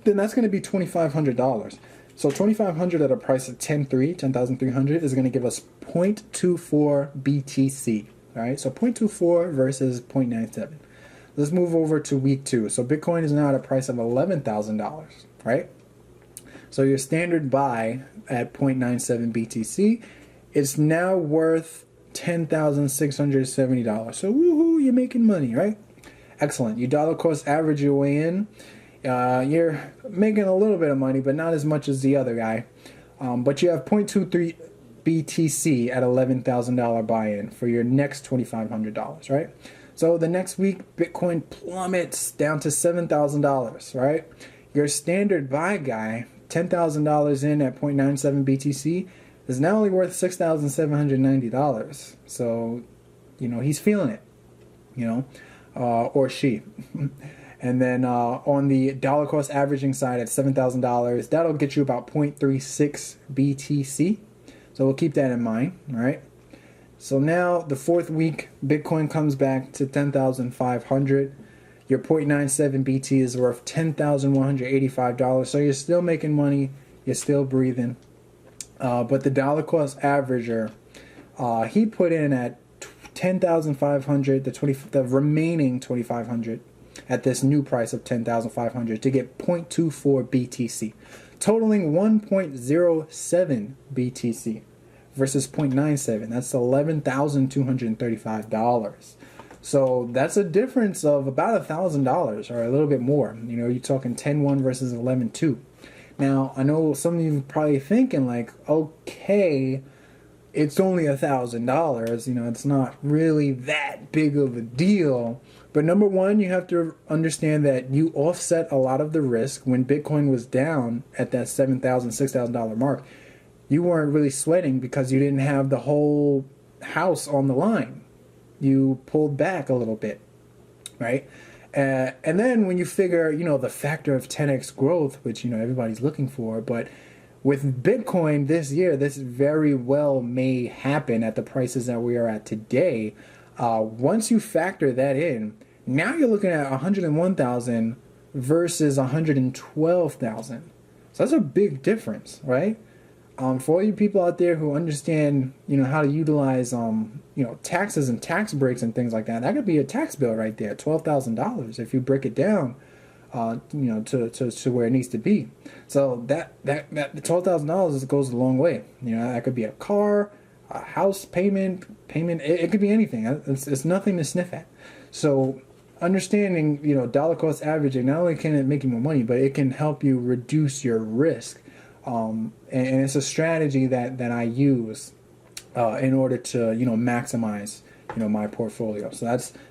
[SPEAKER 1] then that's going to be $2,500. So $2,500 at a price of 10,300 is going to give us 0.24 BTC. All right, so 0.24 versus 0.97. Let's move over to week 2. So Bitcoin is now at a price of $11,000, right? So your standard buy at 0.97 BTC is now worth $10,670. So woohoo, you're making money, right? Excellent. You dollar cost average your way in. You're making a little bit of money, but not as much as the other guy. But you have 0.23 BTC at $11,000 buy-in for your next $2,500, right? So the next week, Bitcoin plummets down to $7,000, right? Your standard buy guy, $10,000 in at 0.97 BTC, is now only worth $6,790. So, he's feeling it, or she. And then on the dollar cost averaging side at $7,000, that'll get you about 0.36 BTC. So we'll keep that in mind, all right? So now the fourth week, Bitcoin comes back to 10,500. Your 0.97 BT is worth $10,185. So you're still making money. You're still breathing. But the dollar cost averager, he put in at 10,500, the remaining 2,500 at this new price of 10,500 to get 0.24 BTC, totaling 1.07 BTC versus 0.97. That's $11,235. So that's a difference of about $1,000 or a little bit more. You're talking 10-1 versus 11-2. Now, I know some of you are probably thinking like, okay, it's only $1,000. It's not really that big of a deal. But number one, you have to understand that you offset a lot of the risk. When Bitcoin was down at that $7,000, $6,000 mark, you weren't really sweating because you didn't have the whole house on the line. You pulled back a little bit, right? And then when you figure, the factor of 10x growth, which, everybody's looking for, but with Bitcoin this year, this very well may happen at the prices that we are at today. Once you factor that in, now you're looking at 101,000 versus 112,000. So that's a big difference, right? For all you people out there who understand, how to utilize, taxes and tax breaks and things like that, that could be a tax bill right there, $12,000 if you break it down, to where it needs to be. So that $12,000 goes a long way. That could be a car, a house payment. It could be anything. It's nothing to sniff at. So understanding, dollar cost averaging, not only can it make you more money, but it can help you reduce your risk. And it's a strategy that I use in order to maximize my portfolio. So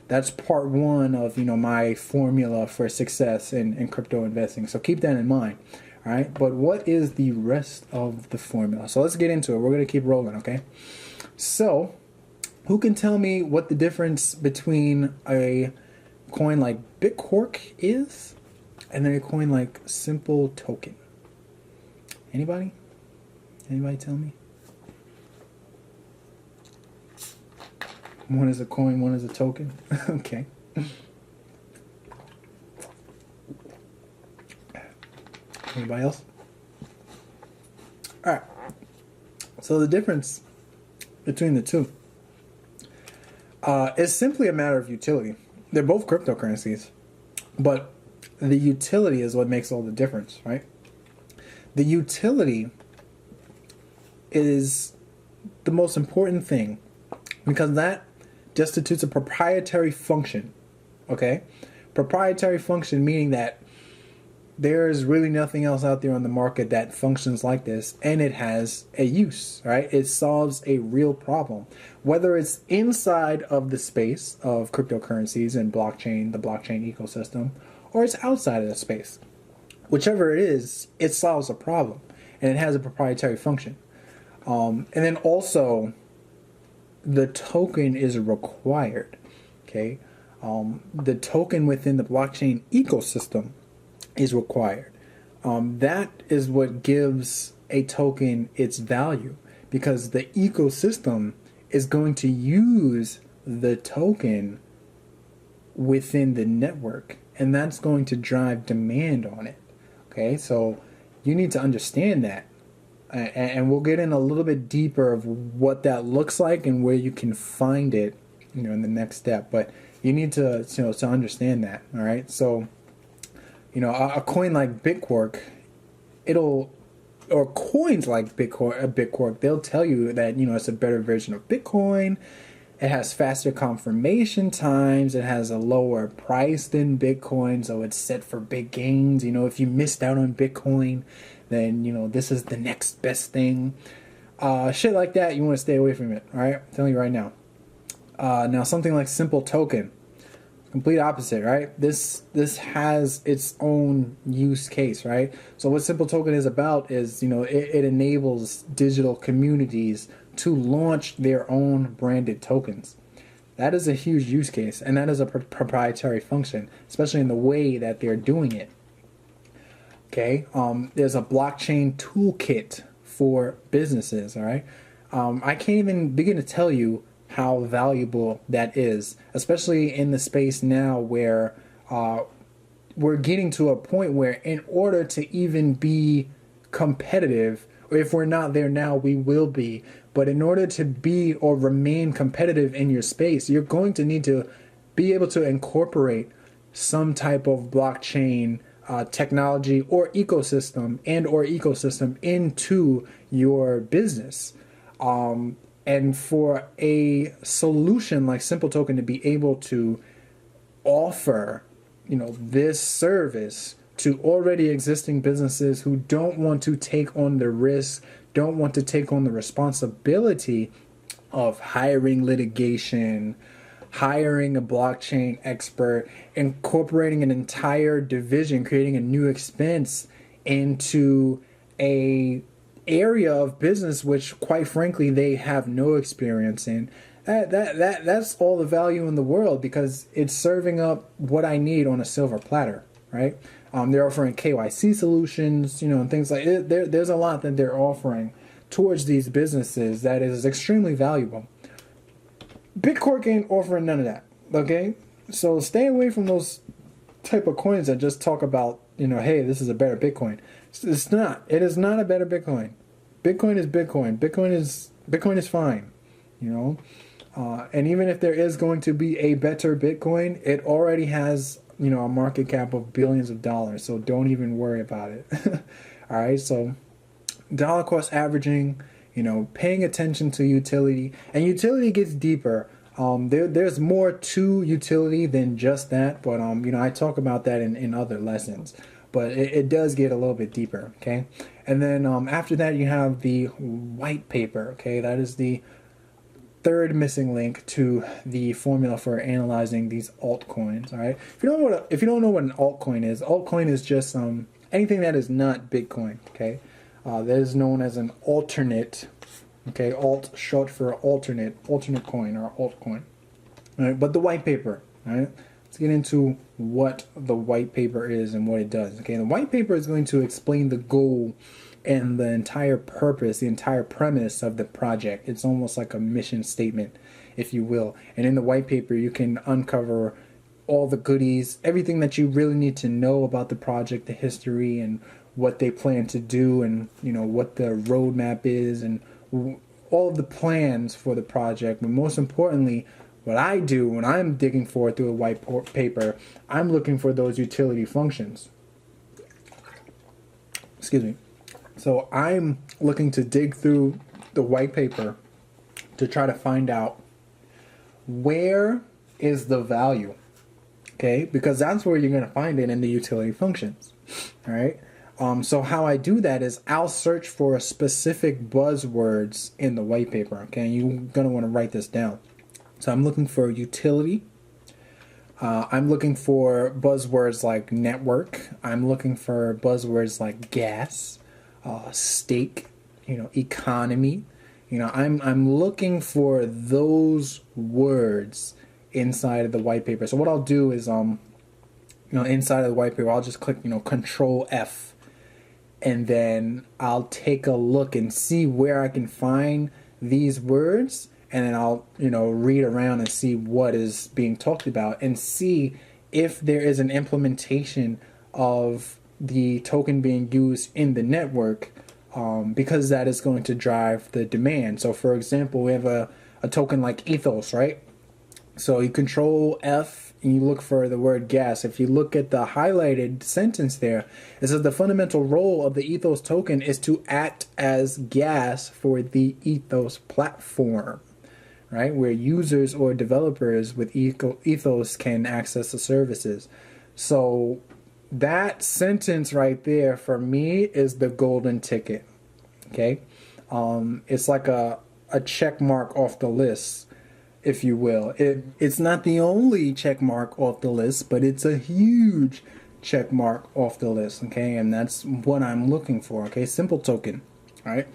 [SPEAKER 1] that's part one of my formula for success in crypto investing. So keep that in mind. All right, but what is the rest of the formula? So let's get into it. We're gonna keep rolling, okay? So who can tell me what the difference between a coin like Bitcork is and then a coin like Simple Token? Anybody? Anybody tell me? One is a coin, one is a token. Okay. Anybody else? All right. So the difference between the two is simply a matter of utility. They're both cryptocurrencies, but the utility is what makes all the difference, right? The utility is the most important thing because that constitutes a proprietary function, okay? Proprietary function meaning that there's really nothing else out there on the market that functions like this, and it has a use, right? It solves a real problem. Whether it's inside of the space of cryptocurrencies and blockchain, the blockchain ecosystem, or it's outside of the space. Whichever it is, it solves a problem, and it has a proprietary function. And then also, the token is required, okay? The token within the blockchain ecosystem is required. That is what gives a token its value, because the ecosystem is going to use the token within the network, and that's going to drive demand on it. Okay, so you need to understand that, and we'll get in a little bit deeper of what that looks like and where you can find it, in the next step. But you need to, to understand that. All right, so a coin like Bitcork, or coins like Bitcork, they'll tell you that it's a better version of Bitcoin. It has faster confirmation times. It has a lower price than Bitcoin, so it's set for big gains. If you missed out on Bitcoin, then, this is the next best thing. Shit like that, you want to stay away from it, all right? I'm telling you right now. Now, something like Simple Token. Complete opposite, right? This has its own use case, right? So what Simple Token is about is, it enables digital communities to launch their own branded tokens. That is a huge use case, and that is a proprietary function, especially in the way that they're doing it. Okay, there's a blockchain toolkit for businesses. All right, I can't even begin to tell you how valuable that is, especially in the space now where we're getting to a point where, in order to even be competitive, or if we're not there now, we will be. But in order to be or remain competitive in your space, you're going to need to be able to incorporate some type of blockchain technology or ecosystem into your business. And for a solution like Simple Token to be able to offer, this service to already existing businesses who don't want to take on the risk, don't want to take on the responsibility of hiring litigation, hiring a blockchain expert, incorporating an entire division, creating a new expense into a area of business which, quite frankly, they have no experience in. That's all the value in the world, because it's serving up what I need on a silver platter, right? They're offering KYC solutions, and things like it. There's a lot that they're offering towards these businesses that is extremely valuable. Bitcoin ain't offering none of that, okay? So stay away from those type of coins that just talk about, hey, this is a better Bitcoin. It's not. It is not a better Bitcoin. Bitcoin is Bitcoin. Bitcoin is fine, and even if there is going to be a better Bitcoin, it already has, a market cap of billions of dollars. So don't even worry about it. All right. So dollar cost averaging, paying attention to utility, and utility gets deeper. There's more to utility than just that, but I talk about that in other lessons. But it does get a little bit deeper, okay? And then after that, you have the white paper, okay? That is the third missing link to the formula for analyzing these altcoins, all right? If you don't know what an altcoin is just anything that is not Bitcoin, okay? That is known as an alternate, okay? Alt short for alternate coin or altcoin. All right, but the white paper, all right? Let's get into what the white paper is and what it does. Okay, the white paper is going to explain the goal and the entire purpose, the entire premise of the project. It's almost like a mission statement, if you will. And in the white paper, you can uncover all the goodies, everything that you really need to know about the project, the history, and what they plan to do, and what the roadmap is, and all of the plans for the project. But most importantly, what I do when I'm digging for it through a white paper, I'm looking for those utility functions. Excuse me. So I'm looking to dig through the white paper to try to find out where is the value, okay? Because that's where you're going to find it in the utility functions, all right? So how I do that is I'll search for specific buzzwords in the white paper, okay? You're going to want to write this down. So I'm looking for utility. I'm looking for buzzwords like network. I'm looking for buzzwords like gas, stake, economy. I'm looking for those words inside of the white paper. So what I'll do is, inside of the white paper, I'll just click, Control F, and then I'll take a look and see where I can find these words. And then I'll, read around and see what is being talked about and see if there is an implementation of the token being used in the network, because that is going to drive the demand. So, for example, we have a token like Ethos, right? So you Control F and you look for the word gas. If you look at the highlighted sentence there, it says the fundamental role of the Ethos token is to act as gas for the Ethos platform. Right, where users or developers with Ethos can access the services. So that sentence right there for me is the golden ticket. Okay, it's like a check mark off the list. if you will. It's not the only check mark off the list, but it's a huge check mark off the list, okay? And that's what I'm looking for, okay? Simple token, all right?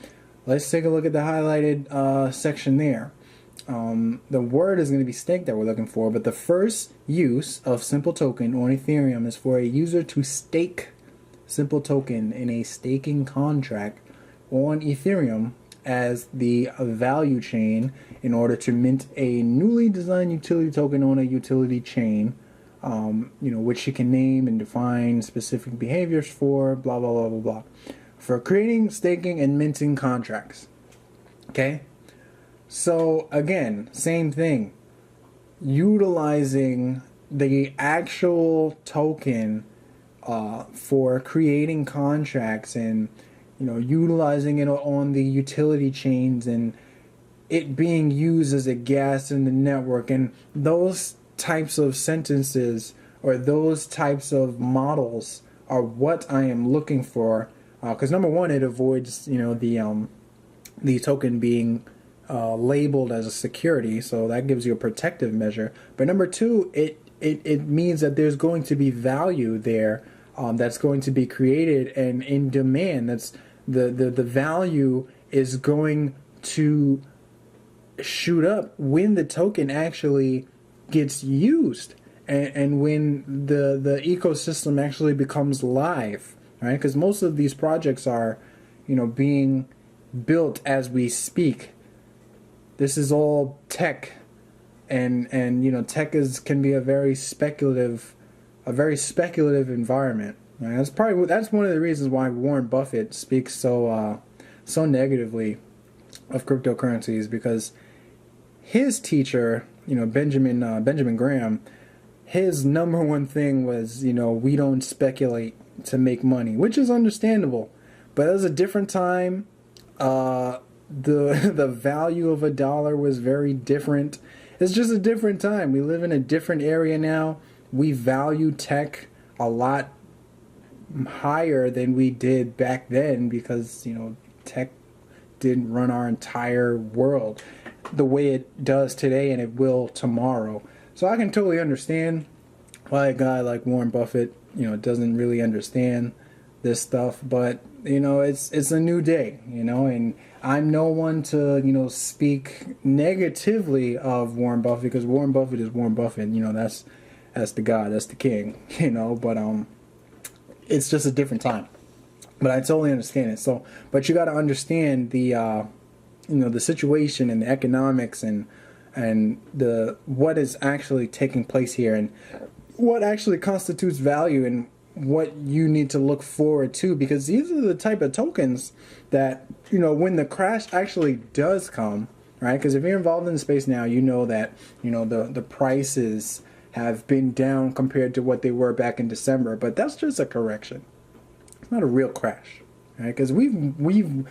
[SPEAKER 1] Let's take a look at the highlighted section there. The word is going to be stake that we're looking for, but the first use of simple token on Ethereum is for a user to stake simple token in a staking contract on Ethereum as the value chain in order to mint a newly designed utility token on a utility chain, which you can name and define specific behaviors for, blah, blah, blah, blah, blah, for creating, staking, and minting contracts. Okay? So, again, same thing. Utilizing the actual token for creating contracts and utilizing it on the utility chains and it being used as a gas in the network, and those types of sentences or those types of models are what I am looking for, because number one, it avoids the token being labeled as a security, so that gives you a protective measure. But number two, it means that there's going to be value there that's going to be created and in demand. That's the value is going to shoot up when the token actually gets used and when the ecosystem actually becomes live, right? Because most of these projects are being built as we speak. This is all tech, and tech can be a very speculative environment. Right? That's one of the reasons why Warren Buffett speaks so negatively of cryptocurrencies, because his teacher, Benjamin Graham, his number one thing was we don't speculate to make money, which is understandable, but it was a different time. The value of a dollar was very different. It's just a different time. We live in a different area now. We value tech a lot higher than we did back then because, tech didn't run our entire world the way it does today, and it will tomorrow. So I can totally understand why a guy like Warren Buffett, doesn't really understand this stuff, but it's a new day, and I'm no one to speak negatively of Warren Buffett, because Warren Buffett is Warren Buffett. That's the guy, that's the king, but it's just a different time. But I totally understand it. So, but you got to understand the the situation and the economics and the what is actually taking place here and what actually constitutes value and what you need to look forward to, because these are the type of tokens that when the crash actually does come, right? Because if you're involved in the space now, that the prices have been down compared to what they were back in December, but that's just a correction. It's not a real crash, right? Because we've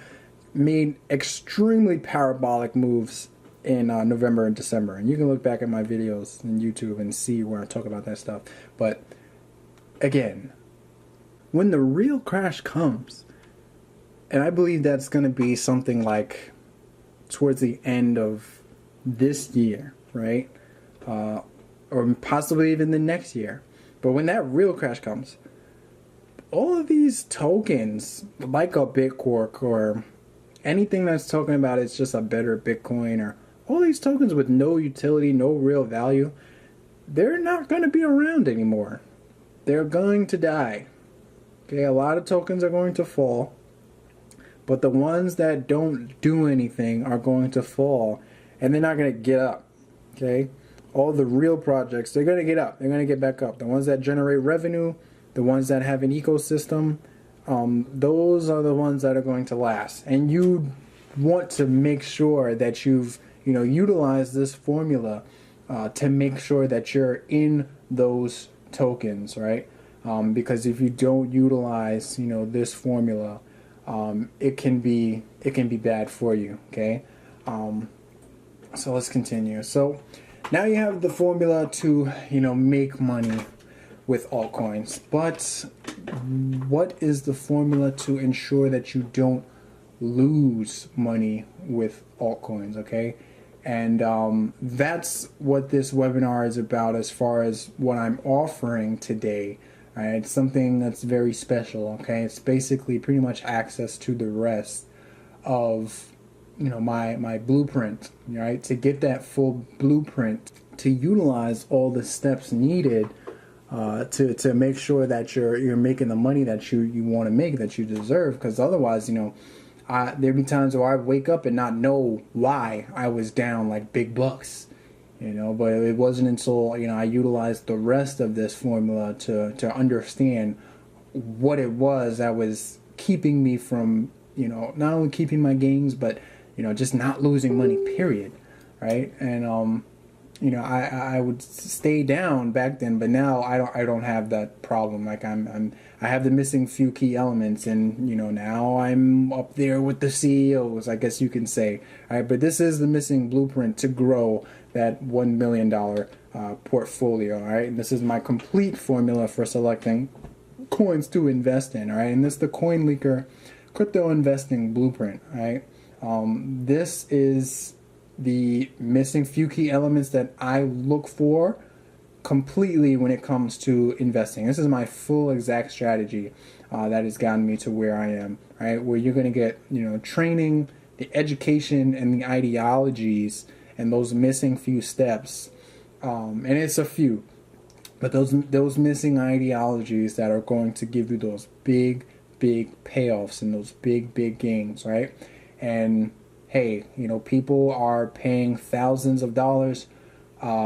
[SPEAKER 1] made extremely parabolic moves in November and December, and you can look back at my videos on YouTube and see where I talk about that stuff. But again, when the real crash comes, and I believe that's going to be something like towards the end of this year, right? Or possibly even the next year. But when that real crash comes, all of these tokens, like a Bitcoin or anything that's talking about it's just a better Bitcoin, or all these tokens with no utility, no real value, they're not going to be around anymore. They're going to die. Okay, a lot of tokens are going to fall, but the ones that don't do anything are going to fall, and they're not going to get up. Okay, all the real projects, they're going to get up. They're going to get back up. The ones that generate revenue, the ones that have an ecosystem, those are the ones that are going to last. And you want to make sure that you've utilized this formula to make sure that you're in those tokens, right? Because if you don't utilize this formula, it can be bad for you. Okay, so let's continue. So now you have the formula to make money with altcoins, but what is the formula to ensure that you don't lose money with altcoins? Okay, And that's what this webinar is about as far as what I'm offering today. Right? It's something that's very special, okay? It's basically pretty much access to the rest of my blueprint, right? To get that full blueprint, to utilize all the steps needed to make sure that you're making the money that you want to make, that you deserve. Because otherwise, there'd be times where I wake up and not know why I was down like big bucks, but it wasn't until I utilized the rest of this formula to understand what it was that was keeping me from not only keeping my gains, but just not losing money, period, right? And I would stay down back then, but now I don't have that problem. Like I have the missing few key elements, and now I'm up there with the CEOs, I guess you can say. All right, but this is the missing blueprint to grow that $1 million portfolio. All right, and this is my complete formula for selecting coins to invest in. All right, and this is the Coin Leaker Crypto Investing Blueprint. All right, this is the missing few key elements that I look for completely when it comes to investing. This is my full exact strategy that has gotten me to where I am, right? Where you're going to get, training, the education, and the ideologies, and those missing few steps. And it's a few, but those missing ideologies that are going to give you those big payoffs and those big gains, right? And hey, people are paying thousands of dollars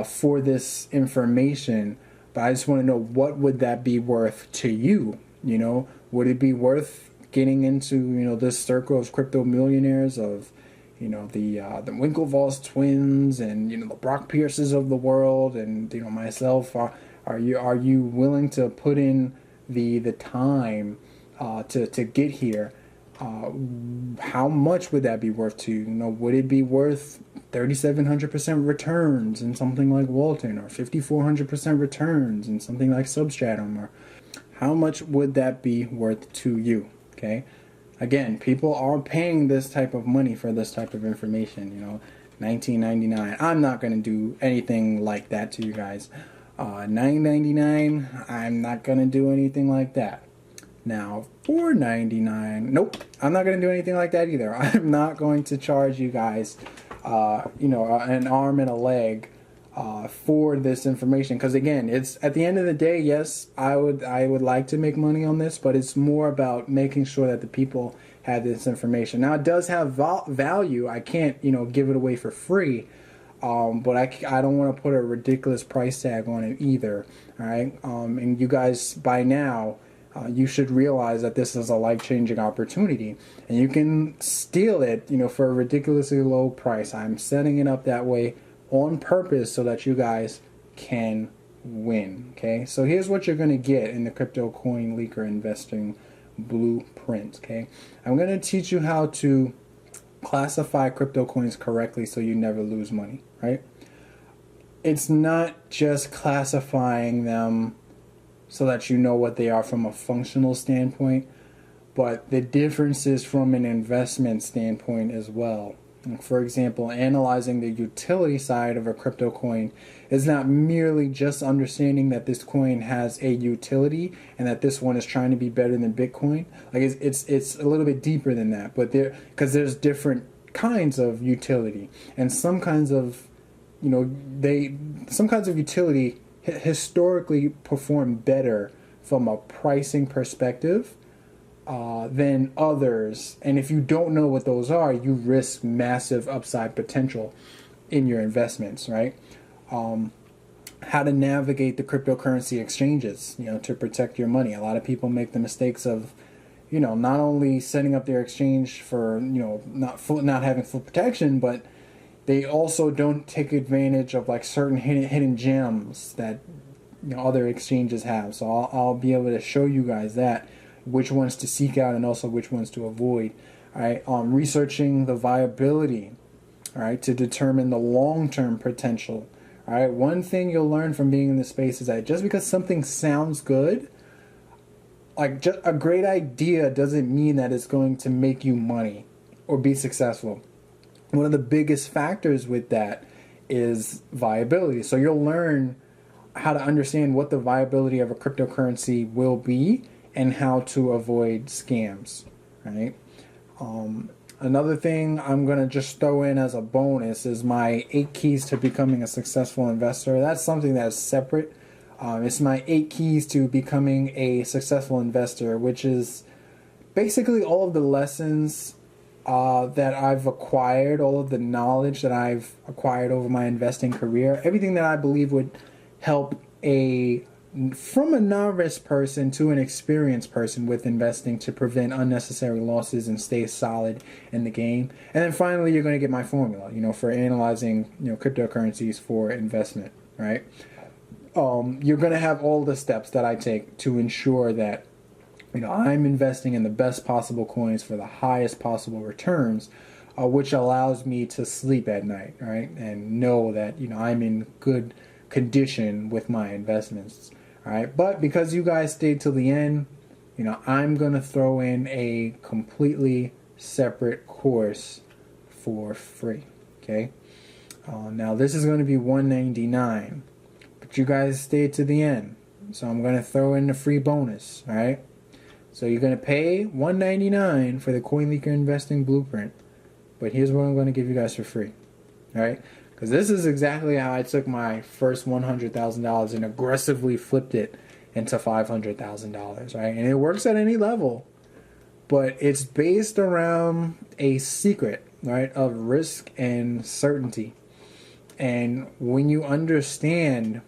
[SPEAKER 1] for this information, but I just want to know, what would that be worth to you? Would it be worth getting into this circle of crypto millionaires, of the Winklevoss twins, and the Brock Pierces of the world, and myself? Are you willing to put in the time to get here? How much would that be worth to you? Would it be worth 3,700% returns in something like Walton, or 5,400% returns in something like Substratum? Or how much would that be worth to you? Okay, again, people are paying this type of money for this type of information. $19.99. I'm not going to do anything like that to you guys. $9.99. I'm not going to do anything like that. Now, $4.99, nope, I'm not going to do anything like that either. I'm not going to charge you guys, an arm and a leg for this information. Because again, it's at the end of the day, yes, I would like to make money on this, but it's more about making sure that the people have this information. Now, it does have value. I can't, give it away for free. But I don't want to put a ridiculous price tag on it either. All right, and you guys by now. You should realize that this is a life-changing opportunity, and you can steal it, for a ridiculously low price. I'm setting it up that way on purpose so that you guys can win. Okay, so here's what you're going to get in the Crypto Coin Leaker Investing Blueprint. Okay, I'm going to teach you how to classify crypto coins correctly so you never lose money. Right? It's not just classifying them so that you know what they are from a functional standpoint, but the differences from an investment standpoint as well. For example, analyzing the utility side of a crypto coin is not merely just understanding that this coin has a utility and that this one is trying to be better than Bitcoin. Like it's a little bit deeper than that, but there's different kinds of utility, and some kinds of utility historically perform better from a pricing perspective than others. And if you don't know what those are, you risk massive upside potential in your investments, right? How to navigate the cryptocurrency exchanges, to protect your money. A lot of people make the mistakes of, not only setting up their exchange for, not having full protection, but they also don't take advantage of like certain hidden gems that other exchanges have. So I'll be able to show you guys that, which ones to seek out and also which ones to avoid. All right, researching the viability, all right, to determine the long-term potential. All right, one thing you'll learn from being in this space is that just because something sounds good, like just a great idea, doesn't mean that it's going to make you money or be successful. one of the biggest factors with that is viability. So you'll learn how to understand what the viability of a cryptocurrency will be and how to avoid scams, right? Another thing I'm going to just throw in as a bonus is my 8 keys to becoming a successful investor. That's something that's separate. It's my 8 keys to becoming a successful investor, which is basically all of the lessons that I've acquired, all of the knowledge that I've acquired over my investing career, everything that I believe would help from a novice person to an experienced person with investing to prevent unnecessary losses and stay solid in the game. And then finally, you're going to get my formula, for analyzing, cryptocurrencies for investment, right? You're going to have all the steps that I take to ensure that I'm investing in the best possible coins for the highest possible returns, which allows me to sleep at night, right? And know that, I'm in good condition with my investments, all right? But because you guys stayed till the end, I'm going to throw in a completely separate course for free, okay? Now, this is going to be $199, but you guys stayed to the end, so I'm going to throw in the free bonus, all right? So you're going to pay $199 for the CoinLeaker Investing Blueprint. But here's what I'm going to give you guys for free. All right? Because this is exactly how I took my first $100,000 and aggressively flipped it into $500,000. Right? And it works at any level. But it's based around a secret, right, of risk and certainty. And when you understand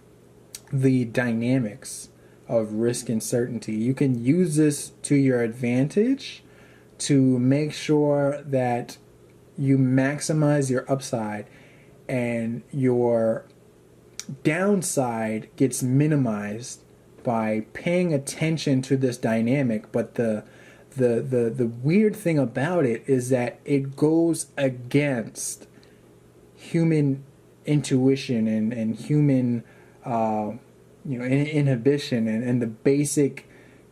[SPEAKER 1] the dynamics of risk and certainty, you can use this to your advantage to make sure that you maximize your upside and your downside gets minimized by paying attention to this dynamic. But the weird thing about it is that it goes against human intuition and human inhibition and the basic,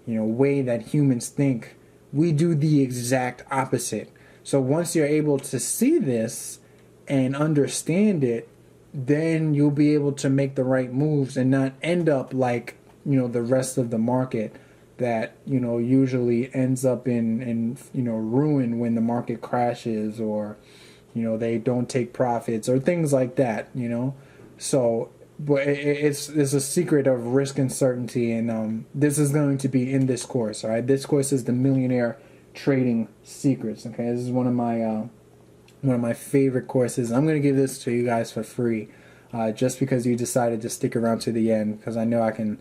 [SPEAKER 1] way that humans think. We do the exact opposite. So once you're able to see this and understand it, then you'll be able to make the right moves and not end up like, the rest of the market that, usually ends up in ruin when the market crashes, or, they don't take profits or things like that, So, but it's a secret of risk and certainty, and this is going to be in this course. All right, this course is the Millionaire Trading Secrets. Okay, this is one of my favorite courses. I'm going to give this to you guys for free, just because you decided to stick around to the end. Because I know I can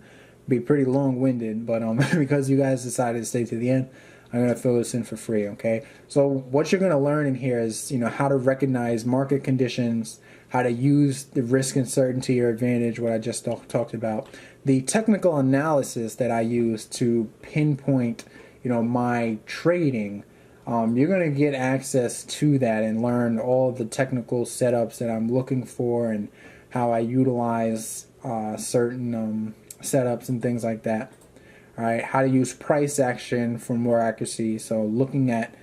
[SPEAKER 1] be pretty long-winded, but because you guys decided to stay to the end, I'm going to throw this in for free. Okay, so what you're going to learn in here is how to recognize market conditions, how to use the risk and certainty or advantage, what I just talked about, the technical analysis that I use to pinpoint, my trading. You're going to get access to that and learn all the technical setups that I'm looking for and how I utilize certain setups and things like that. All right, how to use price action for more accuracy. So looking at,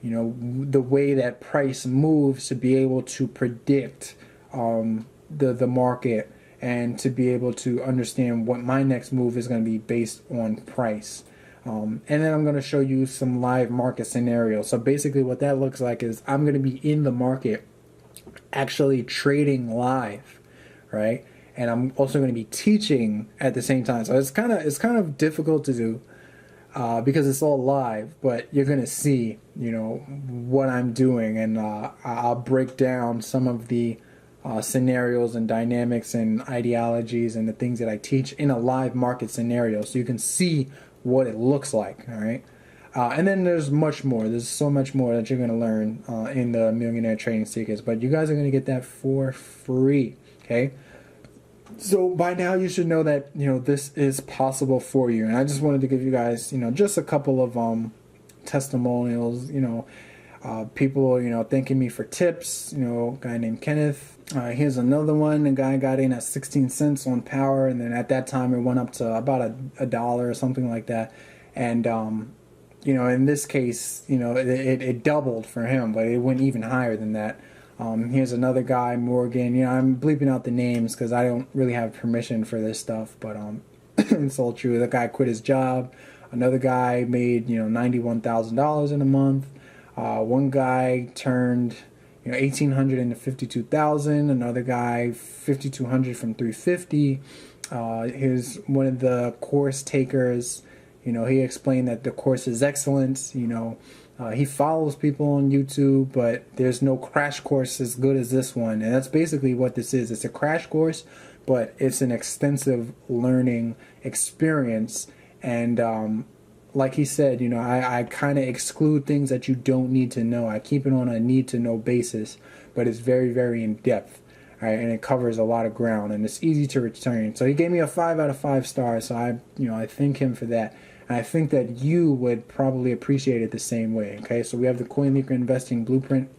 [SPEAKER 1] the way that price moves to be able to predict the market and to be able to understand what my next move is going to be based on price. And then I'm going to show you some live market scenarios. So basically what that looks like is I'm going to be in the market actually trading live, right? And I'm also going to be teaching at the same time. So it's kind of difficult to do because it's all live, but you're going to see, what I'm doing, and I'll break down some of the scenarios and dynamics and ideologies and the things that I teach in a live market scenario, so you can see what it looks like. All right, and then there's much more. There's so much more that you're going to learn in the Millionaire Trading Secrets, but you guys are going to get that for free. Okay, so by now you should know that this is possible for you, and I just wanted to give you guys just a couple of testimonials. People thanking me for tips. A guy named Kenneth. Here's another one. A guy got in at 16 cents on power, and then at that time it went up to about a dollar or something like that. And in this case, it doubled for him, but it went even higher than that. Here's another guy, Morgan. You know, I'm bleeping out the names because I don't really have permission for this stuff, but it's all true. The guy quit his job. Another guy made, you know, $91,000 in a month. One guy turned, you know, 1,800 into 52,000. Another guy 5,200 from 350. Here's one of the course takers. You know, he explained that the course is excellent. You know, he follows people on YouTube, but there's no crash course as good as this one. And that's basically what this is. It's a crash course, but it's an extensive learning experience. And like he said, you know, I kind of exclude things that you don't need to know. I keep it on a need-to-know basis, but it's very, very in-depth. Right, and it covers a lot of ground, and it's easy to return. So he gave me a 5 out of 5 stars. So I thank him for that. And I think that you would probably appreciate it the same way. Okay, so we have the CoinLeaker Investing Blueprint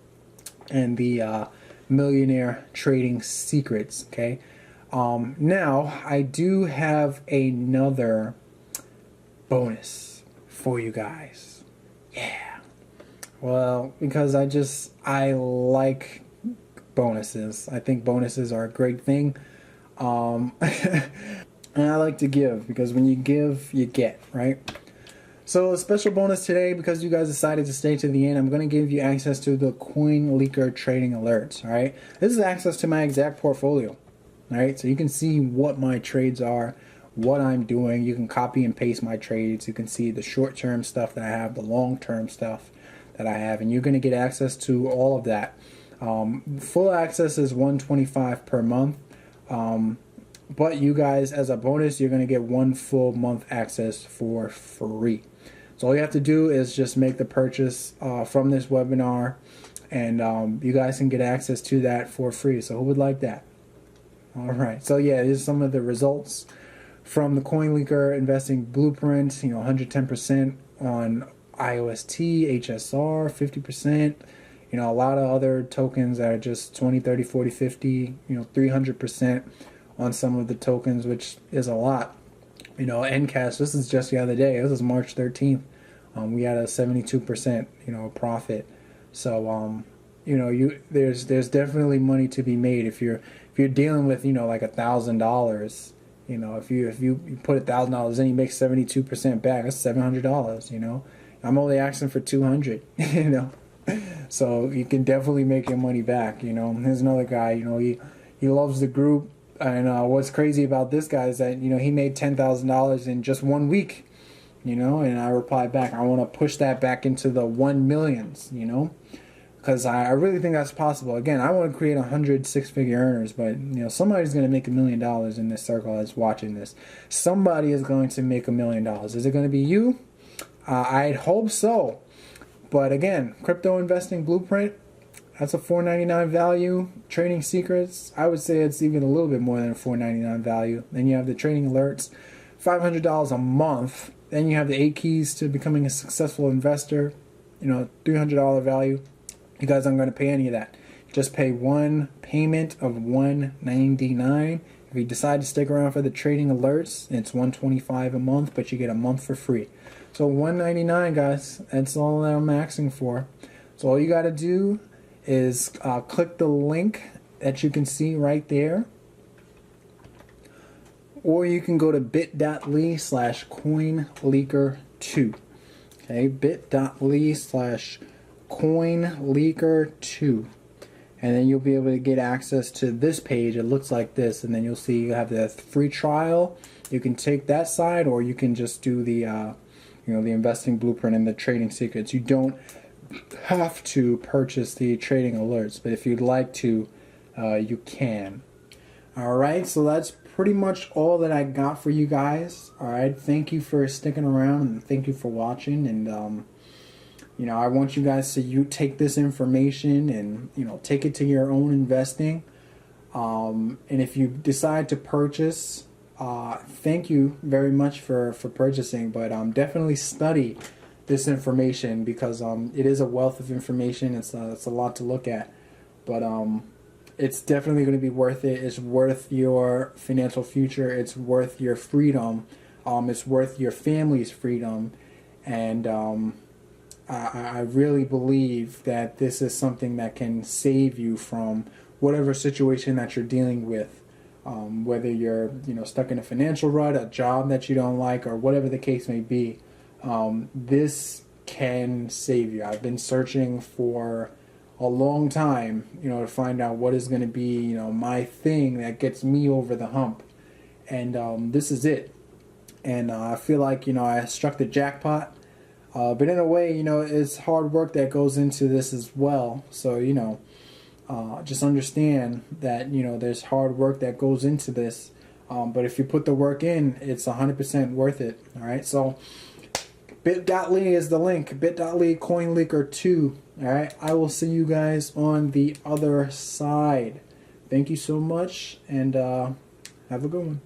[SPEAKER 1] and the Millionaire Trading Secrets. Okay, now I do have another bonus for you guys. Yeah. Well, because I like bonuses. I think bonuses are a great thing. And I like to give, because when you give, you get, right? So a special bonus today, because you guys decided to stay to the end, I'm going to give you access to the CoinLeaker trading alerts, all right? This is access to my exact portfolio, all right? So you can see what my trades are, what I'm doing. You can copy and paste my trades. You can see the short-term stuff that I have, the long-term stuff that I have, and you're going to get access to all of that. Full access is $125 per month. But you guys, as a bonus, you're going to get 1 full month access for free. So all you have to do is just make the purchase from this webinar, and you guys can get access to that for free. So who would like that? All right. So yeah, here's some of the results from the CoinLeaker Investing Blueprint. You know, 110% on IOST, HSR, 50%. You know, a lot of other tokens that are just 20, 30, 40, 50, you know, 300% on some of the tokens, which is a lot. You know, Ncash, this is just the other day. This is March 13th. We had a 72%, you know, profit. So, you know, there's definitely money to be made if you're dealing with, you know, like $1,000. You know, if you put $1,000 in, you make 72% back. That's $700. You know, I'm only asking for 200. You know, so you can definitely make your money back. You know, here's another guy. You know, he loves the group. And what's crazy about this guy is that, you know, he made $10,000 in just 1 week, you know, and I replied back, I want to push that back into the 1 millions, you know, because I really think that's possible. Again, I want to create 100 six-figure earners, but, you know, somebody's going to make $1 million in this circle that's watching this. Somebody is going to make $1 million. Is it going to be you? I'd hope so. But again, Crypto Investing Blueprint, that's a $4.99 value. Trading Secrets, I would say it's even a little bit more than a $4.99 value. Then you have the Trading Alerts, $500 a month. Then you have the 8 keys to becoming a successful investor, you know, $300 value. You guys aren't going to pay any of that. Just pay one payment of $199. If you decide to stick around for the Trading Alerts, it's $125 a month, but you get a month for free. So $199, guys, that's all that I'm asking for. So all you got to do is click the link that you can see right there, or you can go to bit.ly/coinleaker2. Okay, bit.ly/coinleaker2, and then you'll be able to get access to this page. It looks like this, and then you'll see you have the free trial. You can take that side, or you can just do the you know, the Investing Blueprint and the Trading Secrets. You don't have to purchase the Trading Alerts, but if you'd like to, you can. Alright, so that's pretty much all that I got for you guys. Alright, thank you for sticking around, and thank you for watching, and you know, I want you guys to take this information and, you know, take it to your own investing, and if you decide to purchase, thank you very much for purchasing, but definitely study this information, because it is a wealth of information. It's a lot to look at, but it's definitely going to be worth it. It's worth your financial future. It's worth your freedom. It's worth your family's freedom, and I really believe that this is something that can save you from whatever situation that you're dealing with. Whether you're stuck in a financial rut, a job that you don't like, or whatever the case may be, this can save you. I've been searching for a long time, to find out what is going to be, my thing that gets me over the hump, and this is it. And I feel like I struck the jackpot. But in a way, it's hard work that goes into this as well. So just understand that there's hard work that goes into this, but if you put the work in, it's 100% worth it. All right, so bit.ly is the link, bit.ly CoinLeaker2. All right, I will see you guys on the other side. Thank you so much, and have a good one.